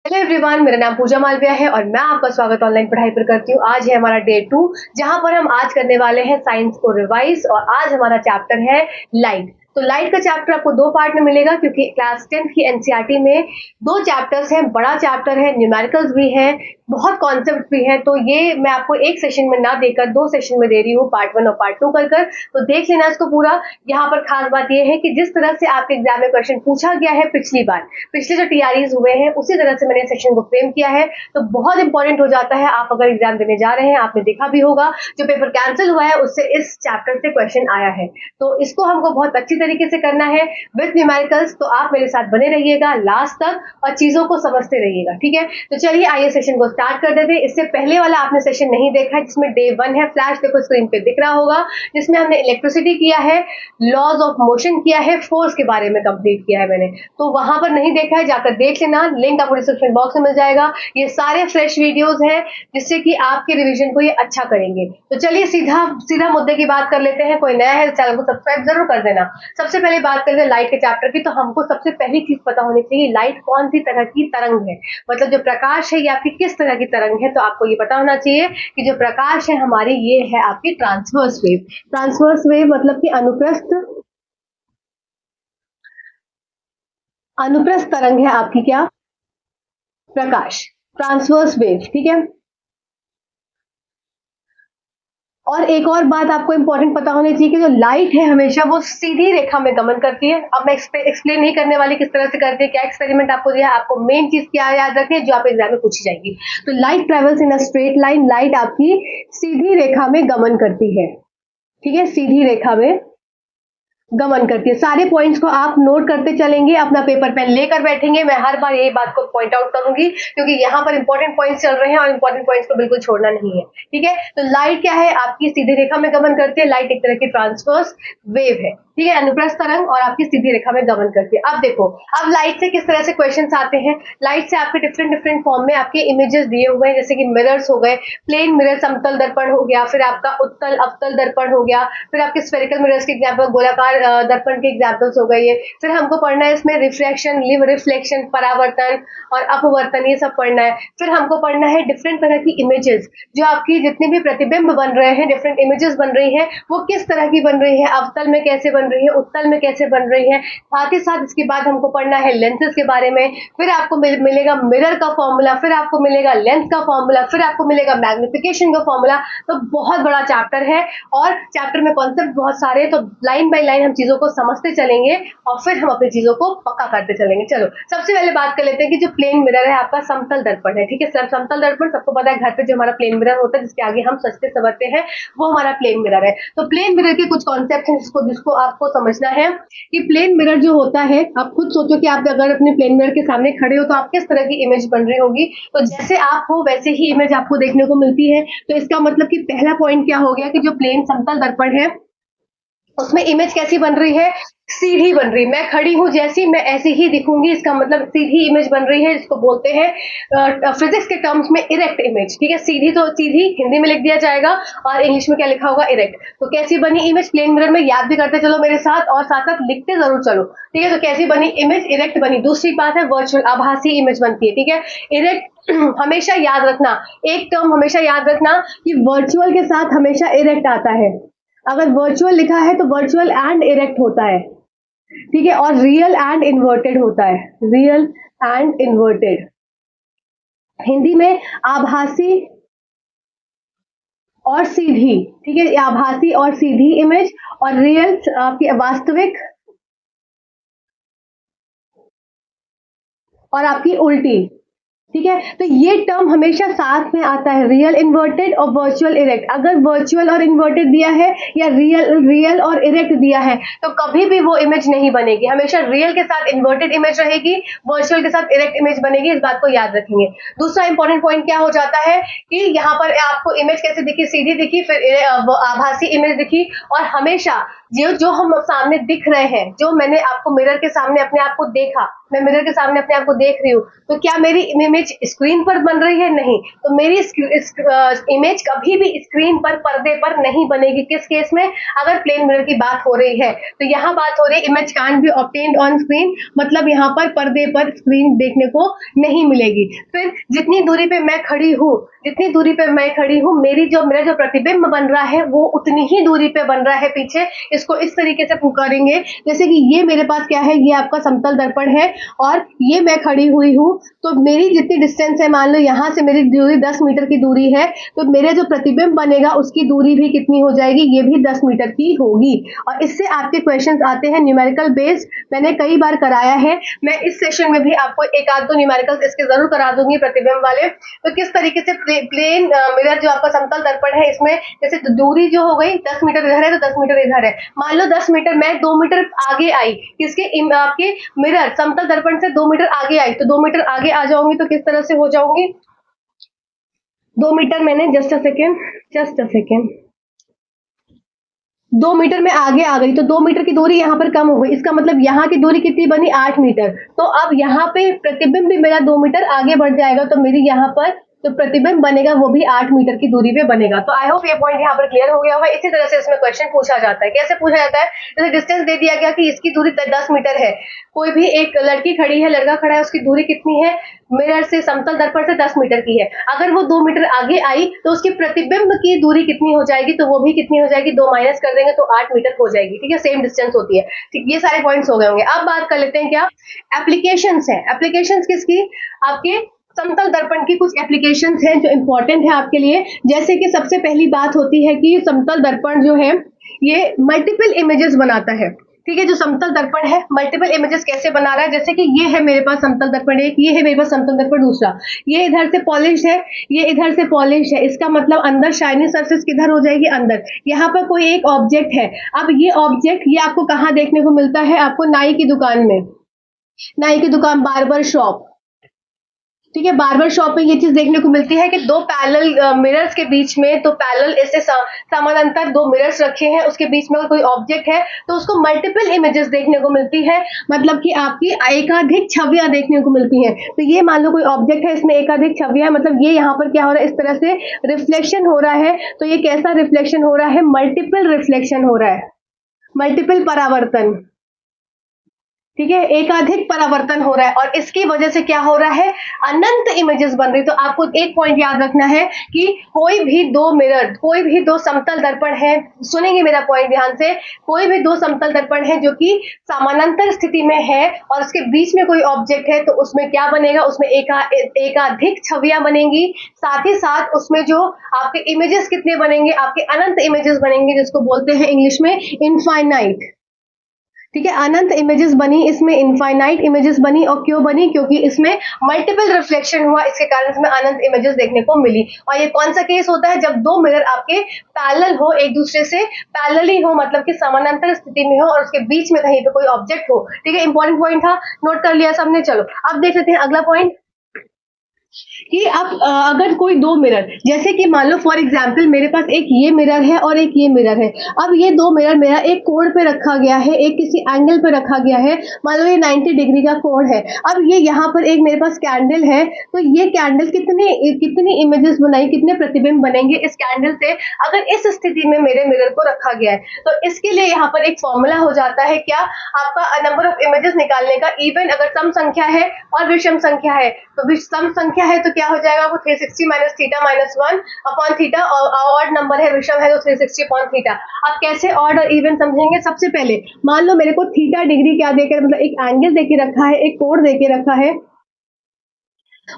Hello everyone, मेरा नाम पूजा मालविया है और मैं आपका स्वागत ऑनलाइन पढ़ाई पर करती हूँ। आज है हमारा डे 2, जहां पर हम आज करने वाले हैं साइंस को रिवाइज। और आज हमारा चैप्टर है लाइट। तो लाइट का चैप्टर आपको दो पार्ट में मिलेगा, क्योंकि क्लास 10 की एनसीईआरटी में दो चैप्टर्स हैं। बड़ा चैप्टर है, न्यूमेरिकल्स भी है, बहुत कॉन्सेप्ट भी है। तो ये मैं आपको एक सेशन में ना देकर दो सेशन में दे रही हूँ, पार्ट 1 और पार्ट 2 कर कर। तो देख लेना इसको पूरा। यहाँ पर खास बात यह है कि जिस तरह से आपके एग्जाम में क्वेश्चन पूछा गया है पिछली बार, पिछले जो टीआरईज हुए हैं, उसी तरह से मैंने सेशन को फ्रेम किया है। तो बहुत इंपॉर्टेंट हो जाता है। आप अगर एग्जाम देने जा रहे हैं, आपने देखा भी होगा जो पेपर कैंसिल हुआ है उससे इस चैप्टर से क्वेश्चन आया है। तो इसको हमको बहुत अच्छी तरीके से करना है विद न्यूमेरिकल्स। तो आप मेरे साथ बने रहिएगा लास्ट तक और चीजों को समझते रहिएगा, ठीक है। तो चलिए आइए सेशन को स्टार्ट कर देते हैं। इससे पहले वाला आपने सेशन नहीं देखा है, जिसमें डे 1 है, फ्लैश देखो स्क्रीन पे दिख रहा होगा, जिसमें हमने इलेक्ट्रिसिटी किया है, लॉज ऑफ मोशन किया है, फोर्स के बारे में कंप्लीट किया है मैंने। तो वहां पर नहीं देखा है, जाकर देख लेना, लिंक आपको डिस्क्रिप्शन बॉक्स में मिल जाएगा। ये सारे फ्रेश वीडियोस हैं, जिससे कि आपके रिवीजन को ये अच्छा करेंगे। तो चलिए सीधा सीधा मुद्दे की बात कर लेते हैं। कोई नया है चैनल को सब्सक्राइब जरूर कर देना। सबसे पहले बात कर ले लाइट के चैप्टर की। तो हमको सबसे पहली चीज पता होनी चाहिए, लाइट कौन सी तरह की तरंग है। मतलब जो प्रकाश है ये आपकी किस तरह की तरंग है। तो आपको ये पता होना चाहिए कि जो प्रकाश है हमारी, ये है आपकी ट्रांसवर्स वेव। ट्रांसवर्स वेव मतलब कि अनुप्रस्थ तरंग है आपकी, क्या, प्रकाश, ट्रांसवर्स वेव, ठीक है। और एक और बात आपको इंपॉर्टेंट पता होनी चाहिए कि जो लाइट है हमेशा वो सीधी रेखा में गमन करती है। अब मैं एक्सप्लेन नहीं करने वाली किस तरह से करती है, क्या एक्सपेरिमेंट आपको दिया है। आपको मेन चीज क्या याद रखनी है जो आप एग्जाम में पूछी जाएगी। तो light travels in a straight line, light आपकी सीधी रेखा में गमन करती है, ठीक है, सीधी रेखा में गमन करती है। सारे पॉइंट्स को आप नोट करते चलेंगे, अपना पेपर पेन लेकर बैठेंगे। मैं हर बार यही बात को पॉइंट आउट करूंगी, क्योंकि यहाँ पर इंपॉर्टेंट पॉइंट्स चल रहे हैं और इंपॉर्टेंट पॉइंट्स को बिल्कुल छोड़ना नहीं है, ठीक है। तो लाइट क्या है, आपकी सीधी रेखा में गमन करती है। लाइट एक तरह की ट्रांसवर्स वेव है, ठीक है, अनुप्रस्थ तरंग, और आपकी सीधी रेखा में गमन करती है। अब देखो, अब लाइट से किस तरह से क्वेश्चन आते हैं। लाइट से आपके डिफरेंट डिफरेंट फॉर्म में आपके इमेजेस दिए हुए हैं, जैसे कि मिरर्स हो गए, प्लेन मिरर समतल दर्पण हो गया, फिर आपका उत्तल अवतल दर्पण हो गया, फिर आपके स्फेरिकल मिरर्स के एग्जाम्पल, गोलाकार दर्पण के एग्जाम्पल्स हो गए ये। फिर हमको पढ़ना है इसमें रिफ्रैक्शन, लिव रिफ्लेक्शन, परावर्तन और अपवर्तन, ये सब पढ़ना है। फिर हमको पढ़ना है डिफरेंट तरह की इमेजेस, जो आपकी जितने भी प्रतिबिंब बन रहे हैं, डिफरेंट इमेजेस बन रही हैं, वो किस तरह की बन रही है, अवतल में कैसे बन रही है, उत्तल में कैसे बन रही है। साथ ही साथ इसके बाद हमको पढ़ना है लेंसेज के बारे में। फिर आपको मिलेगा मिरर का फॉर्मूला, फिर आपको मिलेगा लेंस का फॉर्मूला, फिर आपको मिलेगा मैग्निफिकेशन का फॉर्मूला। तो बहुत बड़ा चैप्टर है और चैप्टर में कॉन्सेप्ट बहुत सारे हैं। तो लाइन बाय लाइन हम चीजों को समझते चलेंगे और फिर हम अपनी चीजों को पक्का करते चलेंगे। चलो सबसे पहले बात कर लेते हैं कि जो प्लेन मिरर है आपका समतल दर्पण है, ठीक है। समतल दर्पण सबको पता है, घर पे जो हमारा प्लेन मिरर होता है जिसके आगे हम सजते संवरते हैं, वो हमारा प्लेन मिरर है। तो प्लेन मिरर के कुछ कॉन्सेप्ट हैं जिसको आपको समझना है कि प्लेन मिरर जो होता है, आप खुद सोचो कि आप अगर अपने प्लेन मिरर के सामने खड़े हो तो आप किस तरह की इमेज बन रही होगी। तो जैसे आप हो वैसे ही इमेज आपको देखने को मिलती है। तो इसका मतलब कि पहला पॉइंट क्या हो गया कि जो प्लेन समतल दर्पण है उसमें इमेज कैसी बन रही है, सीधी बन रही। मैं खड़ी हूं जैसी, मैं ऐसी ही दिखूंगी, इसका मतलब सीधी इमेज बन रही है, जिसको बोलते हैं फिजिक्स के टर्म्स में इरेक्ट इमेज, ठीक है। सीधी तो सीधी हिंदी में लिख दिया जाएगा और इंग्लिश में क्या लिखा होगा, इरेक्ट। तो कैसी बनी इमेज प्लेन मिरर में, याद भी करते चलो मेरे साथ और साथ साथ लिखते जरूर चलो, ठीक है। तो कैसी बनी इमेज, इरेक्ट बनी। दूसरी बात है वर्चुअल, आभासी इमेज बनती है, ठीक है। इरेक्ट हमेशा याद रखना, एक टर्म हमेशा याद रखना कि वर्चुअल के साथ हमेशा इरेक्ट आता है। अगर वर्चुअल लिखा है तो वर्चुअल एंड इरेक्ट होता है, ठीक है। और रियल एंड इन्वर्टेड होता है, रियल एंड इन्वर्टेड। हिंदी में आभासी और सीधी, ठीक है, आभासी और सीधी इमेज, और रियल आपकी वास्तविक और आपकी उल्टी, ठीक है। तो ये टर्म हमेशा साथ में आता है, रियल इन्वर्टेड और वर्चुअल इरेक्ट। अगर वर्चुअल और इन्वर्टेड दिया है या रियल और इरेक्ट दिया है तो कभी भी वो इमेज नहीं बनेगी। हमेशा रियल के साथ इन्वर्टेड इमेज रहेगी, वर्चुअल के साथ इरेक्ट इमेज बनेगी। इस बात को याद रखेंगे। दूसरा इंपॉर्टेंट पॉइंट क्या हो जाता है कि यहाँ पर आपको इमेज कैसे दिखी, सीधी दिखी, फिर आभासी इमेज दिखी। और हमेशा जो जो हम सामने दिख रहे हैं, जो मैंने आपको मिरर के सामने अपने आप को देखा, मैं मिरर के सामने अपने आप को देख रही हूँ, तो क्या मेरी इमेज स्क्रीन पर बन रही है? नहीं। तो मेरी इमेज कभी भी स्क्रीन पर, पर्दे पर नहीं बनेगी। किस केस में? अगर प्लेन मिरर की बात हो रही है। तो यहाँ बात हो रही है image can't be obtained on screen, मतलब यहाँ पर पर्दे पर स्क्रीन देखने को नहीं मिलेगी। फिर जितनी दूरी पे मैं खड़ी हूँ, जितनी दूरी पे मैं खड़ी हूँ, मेरा जो प्रतिबिंब बन रहा है वो उतनी ही दूरी पे बन रहा है पीछे। इसको इस तरीके से पुकारेंगे जैसे कि ये मेरे पास क्या है, ये आपका समतल दर्पण है और ये मैं खड़ी हुई हूँ। तो मेरी जितनी डिस्टेंस है, मान लो यहाँ से मेरी दूरी 10 मीटर की दूरी है, तो मेरे जो प्रतिबिंब बनेगा उसकी दूरी भी कितनी हो जाएगी? ये भी 10 मीटर की होगी। और इससे आपके क्वेश्चंस आते हैं न्यूमेरिकल बेस्ड, मैंने कई बार कराया है। मैं इस सेशन में भी आपको एक आध दो न्यूमेरिकल्स इसके जरूर करा दूंगी प्रतिबिंब वाले। तो किस तरीके से प्लेन मिरर जो आपका समतल दर्पण है, इसमें जैसे दूरी जो हो गई 10 मीटर इधर है तो 10 मीटर इधर है। मान लो 10 मीटर, मैं 2 मीटर आगे आई, किसके? आपके मिरर समतल दर्पण से 2 मीटर आगे आई, तो 2 मीटर आगे आ जाऊंगी तो किस तरह से हो जाऊंगी? 2 मीटर मैंने, जस्ट अ सेकेंड, 2 मीटर में आगे आ गई, तो 2 मीटर की दूरी यहाँ पर कम हो गई। इसका मतलब यहाँ की दूरी कितनी बनी? 8 मीटर। तो अब यहाँ पे प्रतिबिंब भी मेरा 2 मीटर आगे बढ़ जाएगा, तो मेरी यहाँ पर जो प्रतिबिंब बनेगा वो भी 8 मीटर की दूरी पे बनेगा। तो आई होप ये पॉइंट यहाँ पर क्लियर हो गया होगा। इसी तरह से इसमें क्वेश्चन पूछा जाता है। कैसे पूछा जाता है? जैसे डिस्टेंस दे दिया गया कि इसकी दूरी 10 मीटर है, कोई भी एक लड़की खड़ी है, लड़का खड़ा है, उसकी दूरी कितनी है? मिरर से, समतल दर्पण से 10 मीटर की है। अगर वो 2 मीटर आगे आई तो उसकी प्रतिबिंब की दूरी कितनी हो जाएगी? तो वो भी कितनी हो जाएगी? 2 माइनस कर देंगे तो 8 मीटर हो जाएगी। ठीक है, सेम डिस्टेंस होती है। ठीक, ये सारे पॉइंट्स हो गए होंगे। अब बात कर लेते हैं क्या एप्लीकेशंस है। एप्लीकेशंस किसकी? आपके समतल दर्पण की कुछ एप्लीकेशंस हैं जो इंपॉर्टेंट है आपके लिए। जैसे कि सबसे पहली बात होती है कि समतल दर्पण जो है ये मल्टीपल इमेजेस बनाता है। ठीक है, जो समतल दर्पण है मल्टीपल इमेजेस कैसे बना रहा है? जैसे कि ये है मेरे पास समतल दर्पण एक, ये है मेरे पास समतल दर्पण दूसरा, ये इधर से पॉलिश है, ये इधर से पॉलिश है। इसका मतलब अंदर शाइनी सरफेस किधर हो जाएगी? अंदर। यहाँ पर कोई एक ऑब्जेक्ट है। अब ये ऑब्जेक्ट ये आपको कहाँ देखने को मिलता है? आपको नाई की दुकान में, नाई की दुकान, बार्बर शॉप। ठीक है, बार्बर शॉप में ये चीज देखने को मिलती है कि दो पैरेलल मिरर्स के बीच में, तो पैरेलल ऐसे समानांतर दो मिरर्स रखे हैं, उसके बीच में कोई ऑब्जेक्ट है तो उसको मल्टीपल इमेजेस देखने को मिलती है, मतलब कि आपकी एकाधिक छवियां देखने को मिलती हैं। तो ये मान लो कोई ऑब्जेक्ट है, इसमें एकाधिक छवियां, मतलब ये यहाँ पर क्या हो रहा है? इस तरह से रिफ्लेक्शन हो रहा है। तो ये कैसा रिफ्लेक्शन हो रहा है? मल्टीपल रिफ्लेक्शन हो रहा है, मल्टीपल परावर्तन। ठीक है, एकाधिक परावर्तन हो रहा है और इसकी वजह से क्या हो रहा है? अनंत इमेजेस बन रही। तो आपको एक पॉइंट याद रखना है कि कोई भी दो मिरर, कोई भी दो समतल दर्पण है, सुनेंगे मेरा पॉइंट ध्यान से, कोई भी दो समतल दर्पण है जो कि समानांतर स्थिति में है और उसके बीच में कोई ऑब्जेक्ट है, तो उसमें क्या बनेगा? उसमें एकाधिक छवियां बनेंगी। साथ ही साथ उसमें जो आपके इमेजेस कितने बनेंगे? आपके अनंत इमेजेस बनेंगे, जिसको बोलते हैं इंग्लिश में इनफाइनाइट। ठीक है, अनंत इमेजेस बनी, इसमें इनफाइनाइट इमेजेस बनी। और क्यों बनी? क्योंकि इसमें मल्टीपल रिफ्लेक्शन हुआ, इसके कारण इसमें अनंत इमेजेस देखने को मिली। और ये कौन सा केस होता है? जब दो मिरर आपके पैरेलल हो, एक दूसरे से पैरेलल ही हो, मतलब कि समानांतर स्थिति में हो और उसके बीच में कहीं पे कोई ऑब्जेक्ट हो। ठीक है, इंपॉर्टेंट पॉइंट था, नोट कर लिया सबने। चलो अब देख लेते हैं अगला पॉइंट कि अब अगर कोई दो मिरर, जैसे कि मान लो फॉर एग्जांपल मेरे पास एक ये मिरर है और एक ये मिरर है। अब ये दो मिरर मेरा एक कोण पे रखा गया है, एक किसी एंगल पे रखा गया है, मान लो ये 90 डिग्री का कोण है। अब ये यहाँ पर एक मेरे पास कैंडल है, तो ये कैंडल कितनी इमेजेस बनाई, कितने प्रतिबिंब बनेंगे इस कैंडल से, अगर इस स्थिति में मेरे मिरर को रखा गया है। तो इसके लिए यहाँ पर एक फॉर्मूला हो जाता है क्या? आपका नंबर ऑफ इमेजेस निकालने का। इवन अगर सम संख्या है और विषम संख्या है, तो सम संख्या है तो क्या हो जाएगा? वो 360 minus theta minus 1 upon theta, और ऑड नंबर है, विषम है तो 360 अपॉन थीटा। अब कैसे ऑड और इवन समझेंगे? सबसे पहले मान लो मेरे को थीटा डिग्री क्या देकर, मतलब एक एंगल देके रखा है, एक कोण देके रखा है।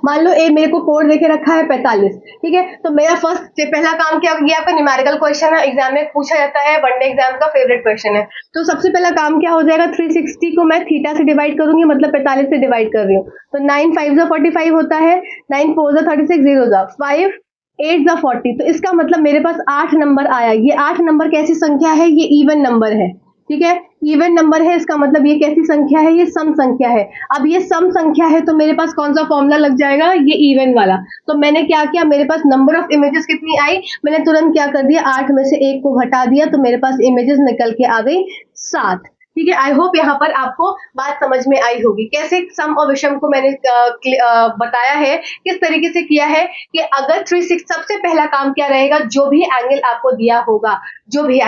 मान लो मेरे को कोण देके रखा है 45। ठीक है, तो मेरा पहला काम क्या? ये आपका न्यूमेरिकल क्वेश्चन है, एग्जाम में पूछा जाता है, वनडे एग्जाम का फेवरेट क्वेश्चन है। तो सबसे पहला काम क्या हो जाएगा? 360 को मैं थीटा से डिवाइड करूंगी, मतलब 45 से डिवाइड कर रही हूँ। तो 9 5 45 होता है, 9 4 36, 0 5 8 40। तो इसका मतलब मेरे पास 8 नंबर आया। ये 8 नंबर कैसी संख्या है? ये इवन नंबर है। ठीक है, इवन नंबर है, इसका मतलब ये कैसी संख्या है? ये सम संख्या है। अब ये सम संख्या है तो मेरे पास कौन सा फॉर्मूला लग जाएगा? ये इवन वाला। तो मैंने क्या किया? मेरे पास नंबर ऑफ इमेजेस कितनी आई? मैंने तुरंत क्या कर दिया? 8 में से 1 को घटा दिया, तो मेरे पास इमेजेस निकल के आ गई 7। ठीक है, आई होप यहाँ पर आपको बात समझ में आई होगी कैसे सम और विषम को मैंने बताया है, किस तरीके से किया है कि अगर 360 सबसे पहला काम क्या रहेगा, जो भी एंगल आपको दिया होगा, जो भी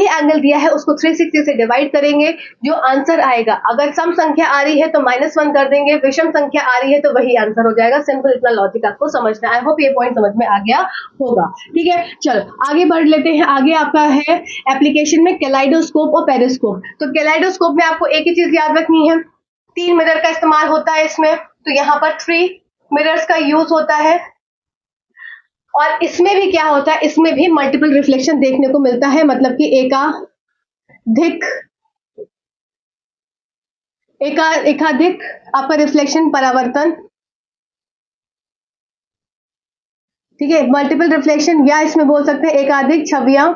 एंगल दिया है उसको 360 से डिवाइड करेंगे, जो आंसर आएगा, अगर सम संख्या आ रही है तो -1 कर देंगे, विषम संख्या आ रही है तो वही आंसर हो जाएगा। सिंपल, इतना लॉजिक आपको समझना है। आई होप ये पॉइंट समझ में आ गया होगा। ठीक है, चलो आगे बढ़ लेते हैं। आगे आपका है एप्लीकेशन में कैलाइडोस्कोप और पेरिस्कोप। तो कैलाइडोस्कोप में आपको एक ही चीज याद रखनी है, 3 मिरर का इस्तेमाल होता है इसमें। तो यहाँ पर 3 मिरर्स का यूज होता है, और इसमें भी क्या होता है, इसमें भी मल्टीपल रिफ्लेक्शन देखने को मिलता है, मतलब कि एकाधिक आपका रिफ्लेक्शन, परावर्तन। ठीक है, मल्टीपल रिफ्लेक्शन, या इसमें बोल सकते हैं एकाधिक छवियां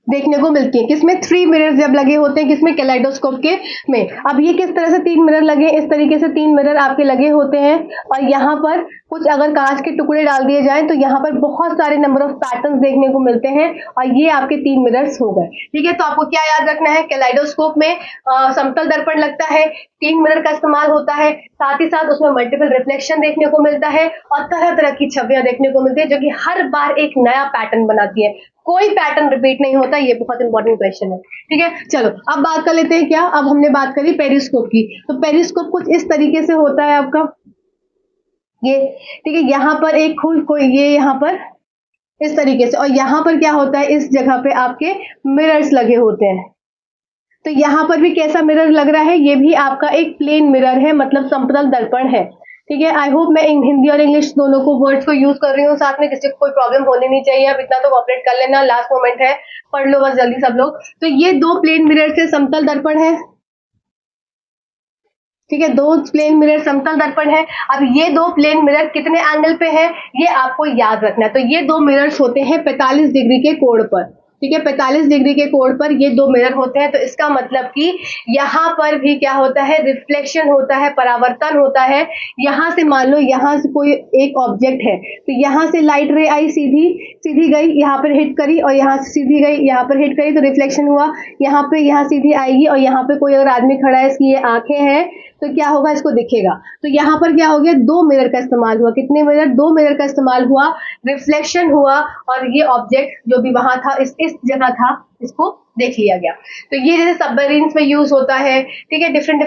देखने को मिलती है। किसमें? 3 मिरर जब लगे होते हैं, किसमें? कैलाइडोस्कोप के में। अब ये किस तरह से 3 मिरर लगे, इस तरीके से 3 मिरर आपके लगे होते हैं, और यहाँ पर कुछ अगर कांच के टुकड़े डाल दिए जाएं तो यहाँ पर बहुत सारे नंबर ऑफ पैटर्न्स देखने को मिलते हैं, और ये आपके 3 मिरर्स हो गए। ठीक है, तो आपको क्या याद रखना है, कैलाइडोस्कोप में समतल दर्पण लगता है, 3 मिरर का इस्तेमाल होता है, साथ ही साथ उसमें मल्टीपल रिफ्लेक्शन देखने को मिलता है, और तरह तरह की छवियां देखने को मिलती है, जो कि हर बार एक नया पैटर्न बनाती है, कोई पैटर्न रिपीट नहीं होता। ये बहुत इंपॉर्टेंट क्वेश्चन है। ठीक है, चलो अब बात कर लेते हैं क्या, अब हमने बात करी पेरिस्कोप की। तो पेरिस्कोप कुछ इस तरीके से होता है आपका, ये ठीक है, यहाँ पर एक ये यहाँ पर इस तरीके से, और यहाँ पर क्या होता है, इस जगह पे आपके मिरर्स लगे होते हैं। तो यहाँ पर भी कैसा मिरर लग रहा है, ये भी आपका एक प्लेन मिरर है, मतलब समतल दर्पण है। ठीक है, आई होप मैं हिंदी और इंग्लिश दोनों को वर्ड्स को यूज कर रही हूँ साथ में, किसी को कोई प्रॉब्लम होनी नहीं चाहिए। अब इतना तो कॉपरेट कर लेना, लास्ट मोमेंट है, पढ़ लो बस जल्दी सब लोग। तो ये 2 प्लेन मिरर से समतल दर्पण है। ठीक है, 2 प्लेन मिरर समतल दर्पण है। अब ये 2 प्लेन मिरर कितने एंगल पे है, ये आपको याद रखना है। तो ये 2 मिरर्स होते हैं 45 डिग्री के कोण पर। ठीक है, 45 डिग्री के कोण पर ये 2 मिरर होते हैं। तो इसका मतलब कि यहाँ पर भी क्या होता है, रिफ्लेक्शन होता है, परावर्तन होता है। यहाँ से मान लो, यहाँ से कोई एक ऑब्जेक्ट है, तो यहाँ से लाइट रे आई, सीधी गई, यहाँ पर हिट करी, और यहाँ से सीधी गई, यहाँ पर हिट करी, तो रिफ्लेक्शन हुआ। यहाँ सीधी आएगी, और यहाँ पे कोई अगर आदमी खड़ा है, इसकी ये आंखें हैं, तो क्या होगा, इसको दिखेगा। तो यहाँ पर क्या हो गया, 2 मिरर का इस्तेमाल हुआ। कितने मिरर? 2 मिरर का इस्तेमाल हुआ, रिफ्लेक्शन हुआ, और ये ऑब्जेक्ट जो भी वहां था, इस जगह था, इसको देख लिया गया। तो ये जैसे सबमरीन्स में यूज होता है, ठीक है, डिफरेंट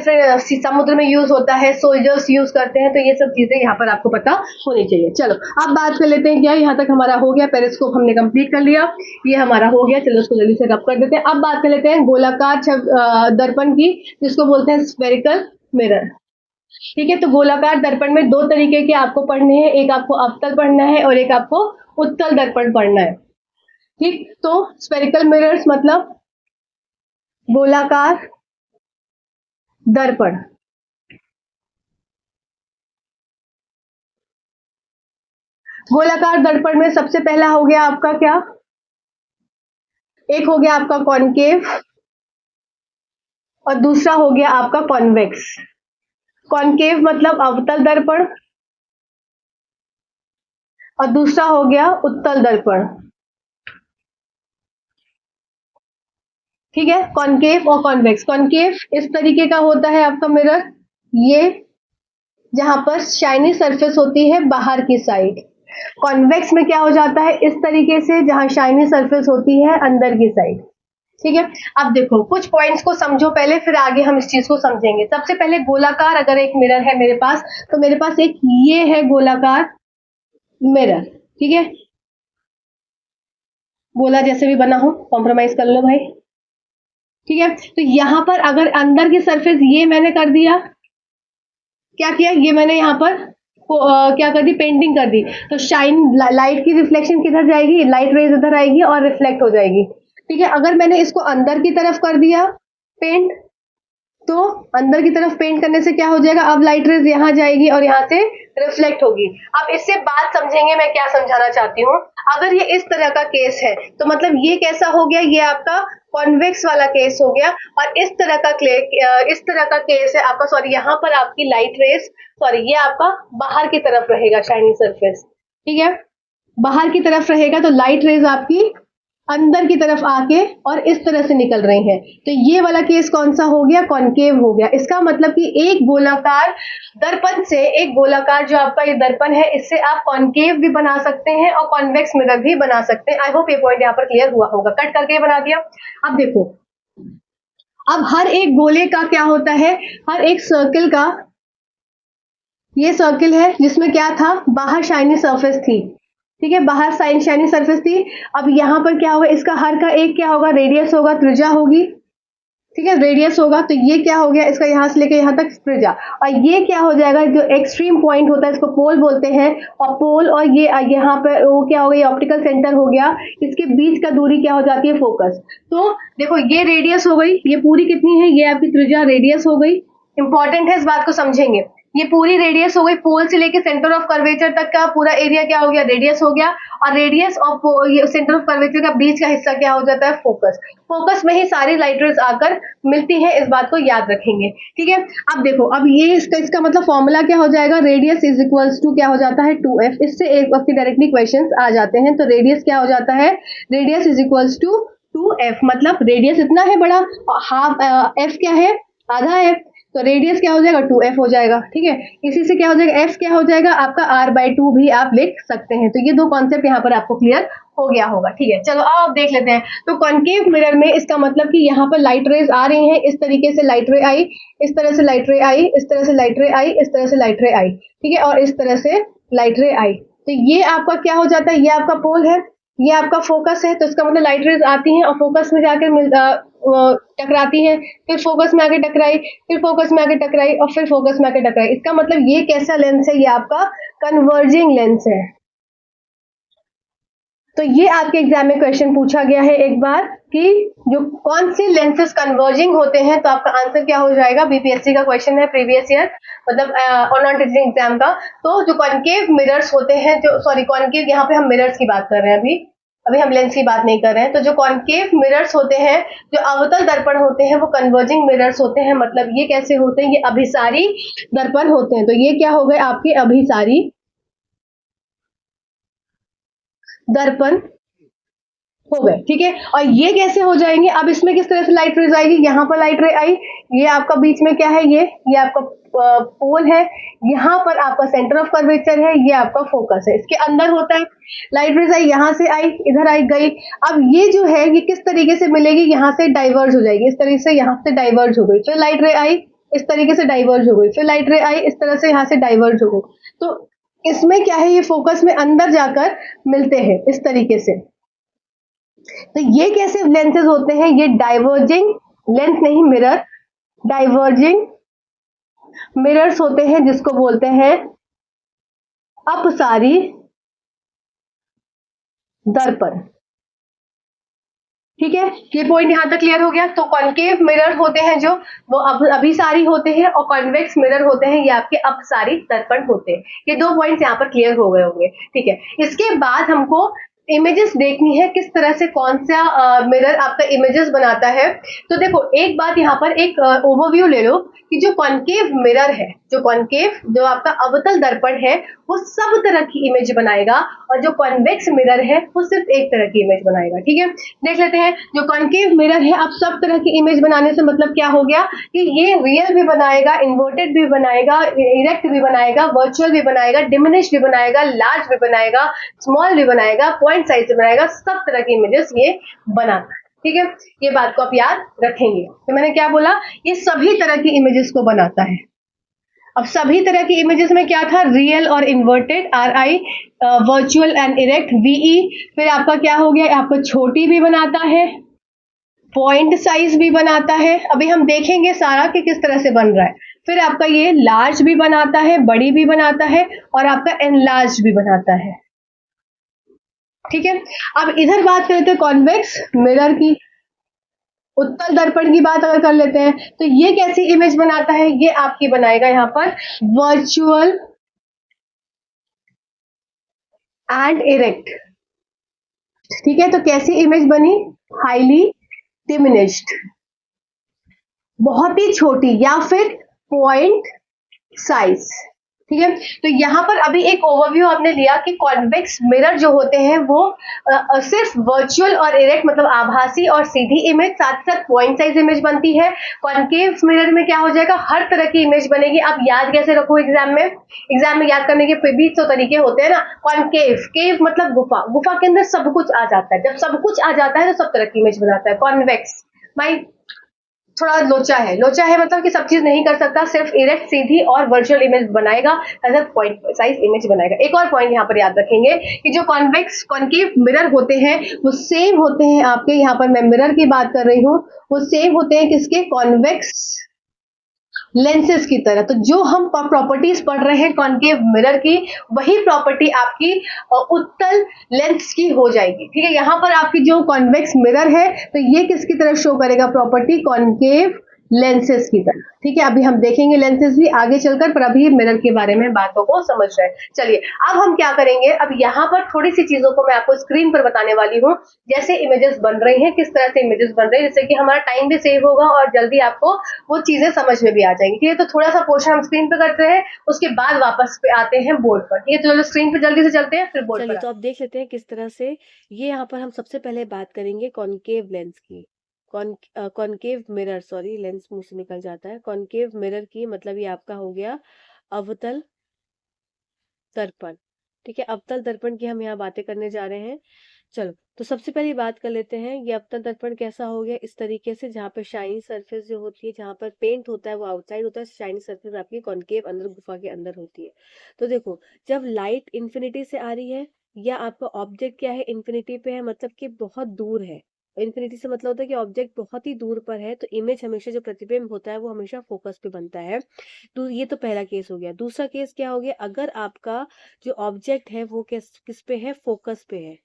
समुद्र में यूज होता है, सोल्जर्स यूज करते हैं। तो ये सब चीजें यहाँ पर आपको पता होनी चाहिए। चलो अब बात कर लेते हैं, क्या यहाँ तक हमारा हो गया, पेरिस्कोप हमने कंप्लीट कर लिया, ये हमारा हो गया। चलो उसको जल्दी से रब कर देते हैं। अब बात कर लेते हैं गोलाकार दर्पण की, जिसको बोलते हैं स्फेरिकल मिरर। ठीक है, तो गोलाकार दर्पण में 2 तरीके के आपको पढ़ने हैं, एक आपको अवतल पढ़ना है और एक आपको उत्तल दर्पण पढ़ना है। ठीक, तो स्फेरिकल मिरर्स मतलब गोलाकार दर्पण। गोलाकार दर्पण में सबसे पहला हो गया आपका क्या, एक हो गया आपका कॉनकेव, और दूसरा हो गया आपका कॉन्वेक्स। कॉनकेव मतलब अवतल दर्पण, और दूसरा हो गया उत्तल दर्पण। ठीक है, कॉनकेव और कॉन्वेक्स। कॉनकेव इस तरीके का होता है आपका मिरर, ये जहां पर शाइनी सरफेस होती है बाहर की साइड। कॉन्वेक्स में क्या हो जाता है, इस तरीके से, जहां शाइनी सरफेस होती है अंदर की साइड। ठीक है, अब देखो कुछ पॉइंट्स को समझो पहले, फिर आगे हम इस चीज को समझेंगे। सबसे पहले गोलाकार अगर एक मिरर है मेरे पास, तो मेरे पास एक ये है गोलाकार मिरर। ठीक है, गोला जैसे भी बना हो, कॉम्प्रोमाइज कर लो भाई। ठीक है, तो यहां पर अगर अंदर की सरफेस ये मैंने कर दिया, क्या किया, ये मैंने यहाँ पर क्या कर दी, पेंटिंग कर दी, तो लाइट की रिफ्लेक्शन किधर जाएगी, लाइट रेज इधर आएगी और रिफ्लेक्ट हो जाएगी। ठीक है, अगर मैंने इसको अंदर की तरफ कर दिया पेंट, तो अंदर की तरफ पेंट करने से क्या हो जाएगा, अब लाइट रेज यहाँ जाएगी और यहाँ से रिफ्लेक्ट होगी। अब इससे बात समझेंगे मैं क्या समझाना चाहती हूँ। अगर ये इस तरह का केस है, तो मतलब ये कैसा हो गया, ये आपका कॉन्वेक्स वाला केस हो गया। और इस तरह का केस है आपका, सॉरी, यहाँ पर आपकी लाइट रेस, सॉरी, ये आपका बाहर की तरफ रहेगा शाइनी सरफेस। ठीक है, बाहर की तरफ रहेगा, तो लाइट रेज आपकी अंदर की तरफ आके और इस तरह से निकल रही हैं। तो ये वाला केस कौन सा हो गया, कॉन्केव हो गया। इसका मतलब कि एक गोलाकार दर्पण से, एक गोलाकार जो आपका ये दर्पण है, इससे आप कॉन्केव भी बना सकते हैं और कॉन्वेक्स मिरर भी बना सकते हैं। आई होप ये पॉइंट यहाँ पर क्लियर हुआ होगा। कट करके बना दिया। अब देखो, अब हर एक गोले का क्या होता है, हर एक सर्किल का, ये सर्किल है जिसमें क्या था, बाहर शाइनी सरफेस थी, ठीक है, बाहर शाइनी सरफेस थी। अब यहाँ पर क्या होगा, इसका हर का एक क्या होगा, रेडियस होगा, त्रिज्या होगी, ठीक है, रेडियस होगा। तो ये क्या हो गया, इसका यहाँ से लेकर यहाँ तक त्रिज्या। और ये क्या हो जाएगा, जो एक्सट्रीम पॉइंट होता है इसको पोल बोलते हैं। और पोल और ये यहाँ पे वो क्या हो गया, ये ऑप्टिकल सेंटर हो गया। इसके बीच का दूरी क्या हो जाती है, फोकस। तो देखो, ये रेडियस हो गई, ये पूरी कितनी है, ये आपकी त्रिज्या रेडियस हो गई। इंपॉर्टेंट है, इस बात को समझेंगे। ये पूरी रेडियस हो गई, पोल से लेके सेंटर ऑफ कर्वेचर तक का पूरा एरिया क्या हो गया, रेडियस हो गया। और रेडियस और सेंटर ऑफ कर्वेचर का बीच का हिस्सा क्या हो जाता है, फोकस। फोकस में ही सारी लाइट रेज आकर मिलती है, इस बात को याद रखेंगे, ठीक है। अब देखो, अब ये इसका मतलब फॉर्मूला क्या हो जाएगा, रेडियस इज इक्वल्स टू क्या हो जाता है, 2f। इससे एक आपके डायरेक्टली क्वेश्चन आ जाते हैं। तो रेडियस क्या हो जाता है, radius is equals to 2f। मतलब रेडियस इतना है बड़ा, हाफ f क्या है, आधा है, तो रेडियस क्या हो जाएगा, 2f हो जाएगा, ठीक है। इसी से क्या हो जाएगा, f क्या हो जाएगा आपका r/2 भी आप लिख सकते हैं। तो ये दो कॉन्सेप्ट यहाँ पर आपको क्लियर हो गया होगा, ठीक है। चलो अब देख लेते हैं। तो कॉन्केव मिरर में इसका मतलब कि यहाँ पर लाइट रेज आ रही हैं, इस तरीके से लाइट रे आई, इस तरह से लाइट रे आई, इस तरह से लाइट रे आई, इस तरह से लाइट रे आई, ठीक है, और इस तरह से लाइट रे आई। तो ये आपका क्या हो जाता है, ये आपका पोल है, ये आपका फोकस है। तो इसका मतलब लाइट रेज आती हैं और फोकस में जाकर टकराती हैं, फिर फोकस में आके टकराई, फिर फोकस में आके टकराई और फिर फोकस में आके टकराई। इसका मतलब ये कैसा लेंस है, ये आपका कन्वर्जिंग लेंस है। तो ये आपके एग्जाम में क्वेश्चन पूछा गया है एक बार कि जो कौन से लेंसेस कन्वर्जिंग होते हैं, तो आपका आंसर क्या हो जाएगा, बीपीएससी का क्वेश्चन है प्रीवियस ईयर, मतलब और नॉन टीचिंग एग्जाम का। तो जो कॉन्केव मिरर्स होते हैं, जो सॉरी कॉन्केव, यहाँ पे हम मिरर्स की बात कर रहे हैं, अभी हम लेंस की बात नहीं कर रहे हैं। तो जो कॉन्केव मिरर्स होते हैं, जो अवतल दर्पण होते हैं, वो कन्वर्जिंग मिरर्स होते हैं। मतलब ये कैसे होते हैं, ये अभिसारी दर्पण होते हैं। तो ये क्या हो गए आपके अभिसारी दर्पण हो गए, ठीक है। और ये कैसे हो जाएंगे, अब इसमें किस तरह से लाइट रेज आएगी, यहाँ पर लाइट रे आई, ये आपका बीच में क्या है, ये आपका पोल है, यहाँ पर आपका सेंटर ऑफ कर्वेचर है, ये आपका फोकस है, इसके अंदर होता है। लाइट रेज आई, यहाँ से आई, इधर आई, गई। अब ये जो है ये किस तरीके से मिलेगी, यहाँ से डाइवर्ज हो जाएगी, इस तरीके से यहाँ से डाइवर्ज हो गई, फिर लाइट रे आई, इस तरीके से डाइवर्ज हो गई, फिर लाइट रे आई, इस तरह से यहाँ से डाइवर्ज हो गई। तो इसमें क्या है, ये फोकस में अंदर जाकर मिलते हैं इस तरीके से। तो ये कैसे लेंसेज होते हैं, ये डाइवर्जिंग लेंस नहीं, मिरर, डाइवर्जिंग मिरर्स होते हैं, जिसको बोलते हैं अपसारी दर्पण, ठीक है। ये पॉइंट यहां तक क्लियर हो गया। तो कॉन्केव मिरर होते हैं जो, वो अभिसारी होते हैं, और कॉन्वेक्स मिरर होते हैं, ये आपके अपसारी दर्पण होते हैं। ये दो पॉइंट्स यहाँ पर क्लियर हो गए होंगे, ठीक है। इसके बाद हमको इमेजेस देखनी है, किस तरह से कौन सा मिरर आपका इमेजेस बनाता है। तो देखो, एक बात यहाँ पर एक ओवरव्यू ले लो कि जो कॉन्केव मिरर है, जो आपका अवतल दर्पण है, वो सब तरह की इमेज बनाएगा, और जो कॉन्वेक्स मिरर है वो सिर्फ एक तरह की इमेज बनाएगा, ठीक है। देख लेते हैं, जो कॉन्केव मिरर है, अब सब तरह की इमेज बनाने से मतलब क्या हो गया कि ये रियल भी बनाएगा, इन्वर्टेड भी बनाएगा, इरेक्ट भी बनाएगा, वर्चुअल भी बनाएगा, डिमिनिश भी बनाएगा, लार्ज भी बनाएगा, स्मॉल भी बनाएगा, पॉइंट साइज से बनाएगा, सब तरह की इमेजेस ये बनाता है, ठीक है। ये बात को आप याद रखेंगे। तो मैंने क्या बोला, ये सभी तरह की इमेजेस को बनाता है। अब सभी तरह की इमेजेस में क्या था, रियल और inverted, RI, virtual and erect, VE। फिर आपका क्या हो गया, आपका छोटी भी बनाता है, पॉइंट साइज भी बनाता है। अभी हम देखेंगे सारा कि किस तरह से बन रहा है। फिर आपका ये लार्ज भी बनाता है, बड़ी भी बनाता है, और आपका एनलार्ज भी बनाता है, ठीक है। अब इधर बात करते हैं कॉन्वेक्स मिरर की, उत्तल दर्पण की बात अगर कर लेते हैं, तो ये कैसी इमेज बनाता है, ये आपकी बनाएगा यहाँ पर वर्चुअल एंड इरेक्ट, ठीक है। तो कैसी इमेज बनी, हाईली डिमिनिश्ड, बहुत ही छोटी, या फिर पॉइंट साइज, ठीक है। तो यहाँ पर अभी एक ओवरव्यू आपने लिया कि कॉन्वेक्स मिरर जो होते हैं वो सिर्फ वर्चुअल और इरेक्ट मतलब आभासी और सीधी इमेज, साथ साथ पॉइंट साइज इमेज बनती है। कॉन्केव मिरर में क्या हो जाएगा, हर तरह की इमेज बनेगी। आप याद कैसे रखो एग्जाम में, एग्जाम में याद करने के फिर भी तो तरीके होते हैं ना। कॉन्केव, केव मतलब गुफा, गुफा के अंदर सब कुछ आ जाता है। जब सब कुछ आ जाता है तो सब तरह की इमेज बनाता है। कॉन्वेक्स भाई थोड़ा लोचा है, लोचा है मतलब कि सब चीज नहीं कर सकता, सिर्फ इरेक्ट सीधी और वर्चुअल इमेज बनाएगा, ऐसा पॉइंट साइज इमेज बनाएगा। एक और पॉइंट यहाँ पर याद रखेंगे कि जो कॉन्वेक्स कॉन्केव मिरर होते हैं वो सेम होते हैं आपके, यहाँ पर मैं मिरर की बात कर रही हूँ, वो सेम होते हैं किसके, कॉन्वेक्स लेंसेज की तरह। तो जो हम प्रॉपर्टीज पढ़ रहे हैं कॉन्केव मिरर की, वही प्रॉपर्टी आपकी उत्तल लेंस की हो जाएगी। ठीक है, यहाँ पर आपकी जो कॉन्वेक्स मिरर है तो ये किसकी तरह शो करेगा, प्रॉपर्टी कॉन्केव लेंसेज की तरह। ठीक है, अभी हम देखेंगे लेंसेज भी आगे चलकर, पर अभी मिरर के बारे में बातों को समझ रहे हैं। चलिए अब हम क्या करेंगे, अब यहाँ पर थोड़ी सी चीजों को मैं आपको स्क्रीन पर बताने वाली हूँ, जैसे इमेजेस बन रही हैं, किस तरह से इमेजेस बन रही है, जिससे कि हमारा टाइम भी सेव होगा और जल्दी आपको वो चीजें समझ में भी आ जाएंगी। ठीक है, तो थोड़ा सा पोर्शन हम स्क्रीन पे करते हैं, उसके बाद वापस पे आते हैं बोर्ड पर। ठीक है, तो चलो स्क्रीन पे जल्दी से चलते हैं, फिर बोर्ड पर। चलिए तो अब देख लेते हैं किस तरह से ये यहाँ पर हम सबसे पहले बात करेंगे कॉनकेव लेंस की। कॉनकेव मिरर, सॉरी लेंस मुंह से निकल जाता है। कॉनकेव मिरर की मतलब ये आपका हो गया अवतल दर्पण। ठीक है, अवतल दर्पण की हम यहाँ बातें करने जा रहे हैं। चलो तो सबसे पहली बात कर लेते हैं, ये अवतल दर्पण कैसा हो गया, इस तरीके से जहाँ पे शाइनी सरफेस जो होती है, जहाँ पर पेंट होता है वो आउटसाइड होता है, शाइनी सरफेस आपकी कॉनकेव अंदर गुफा के अंदर होती है। तो देखो जब लाइट इन्फिनिटी से आ रही है या आपका ऑब्जेक्ट क्या है इन्फिनिटी पे है, मतलब कि बहुत दूर है। इन्फिनिटी से मतलब होता है कि ऑब्जेक्ट बहुत ही दूर पर है, तो इमेज हमेशा जो प्रतिबिंब होता है वो हमेशा फोकस पे बनता है। तो ये तो पहला केस हो गया। दूसरा केस क्या हो गया, अगर आपका जो ऑब्जेक्ट है वो किस किस पे है, फोकस पे है,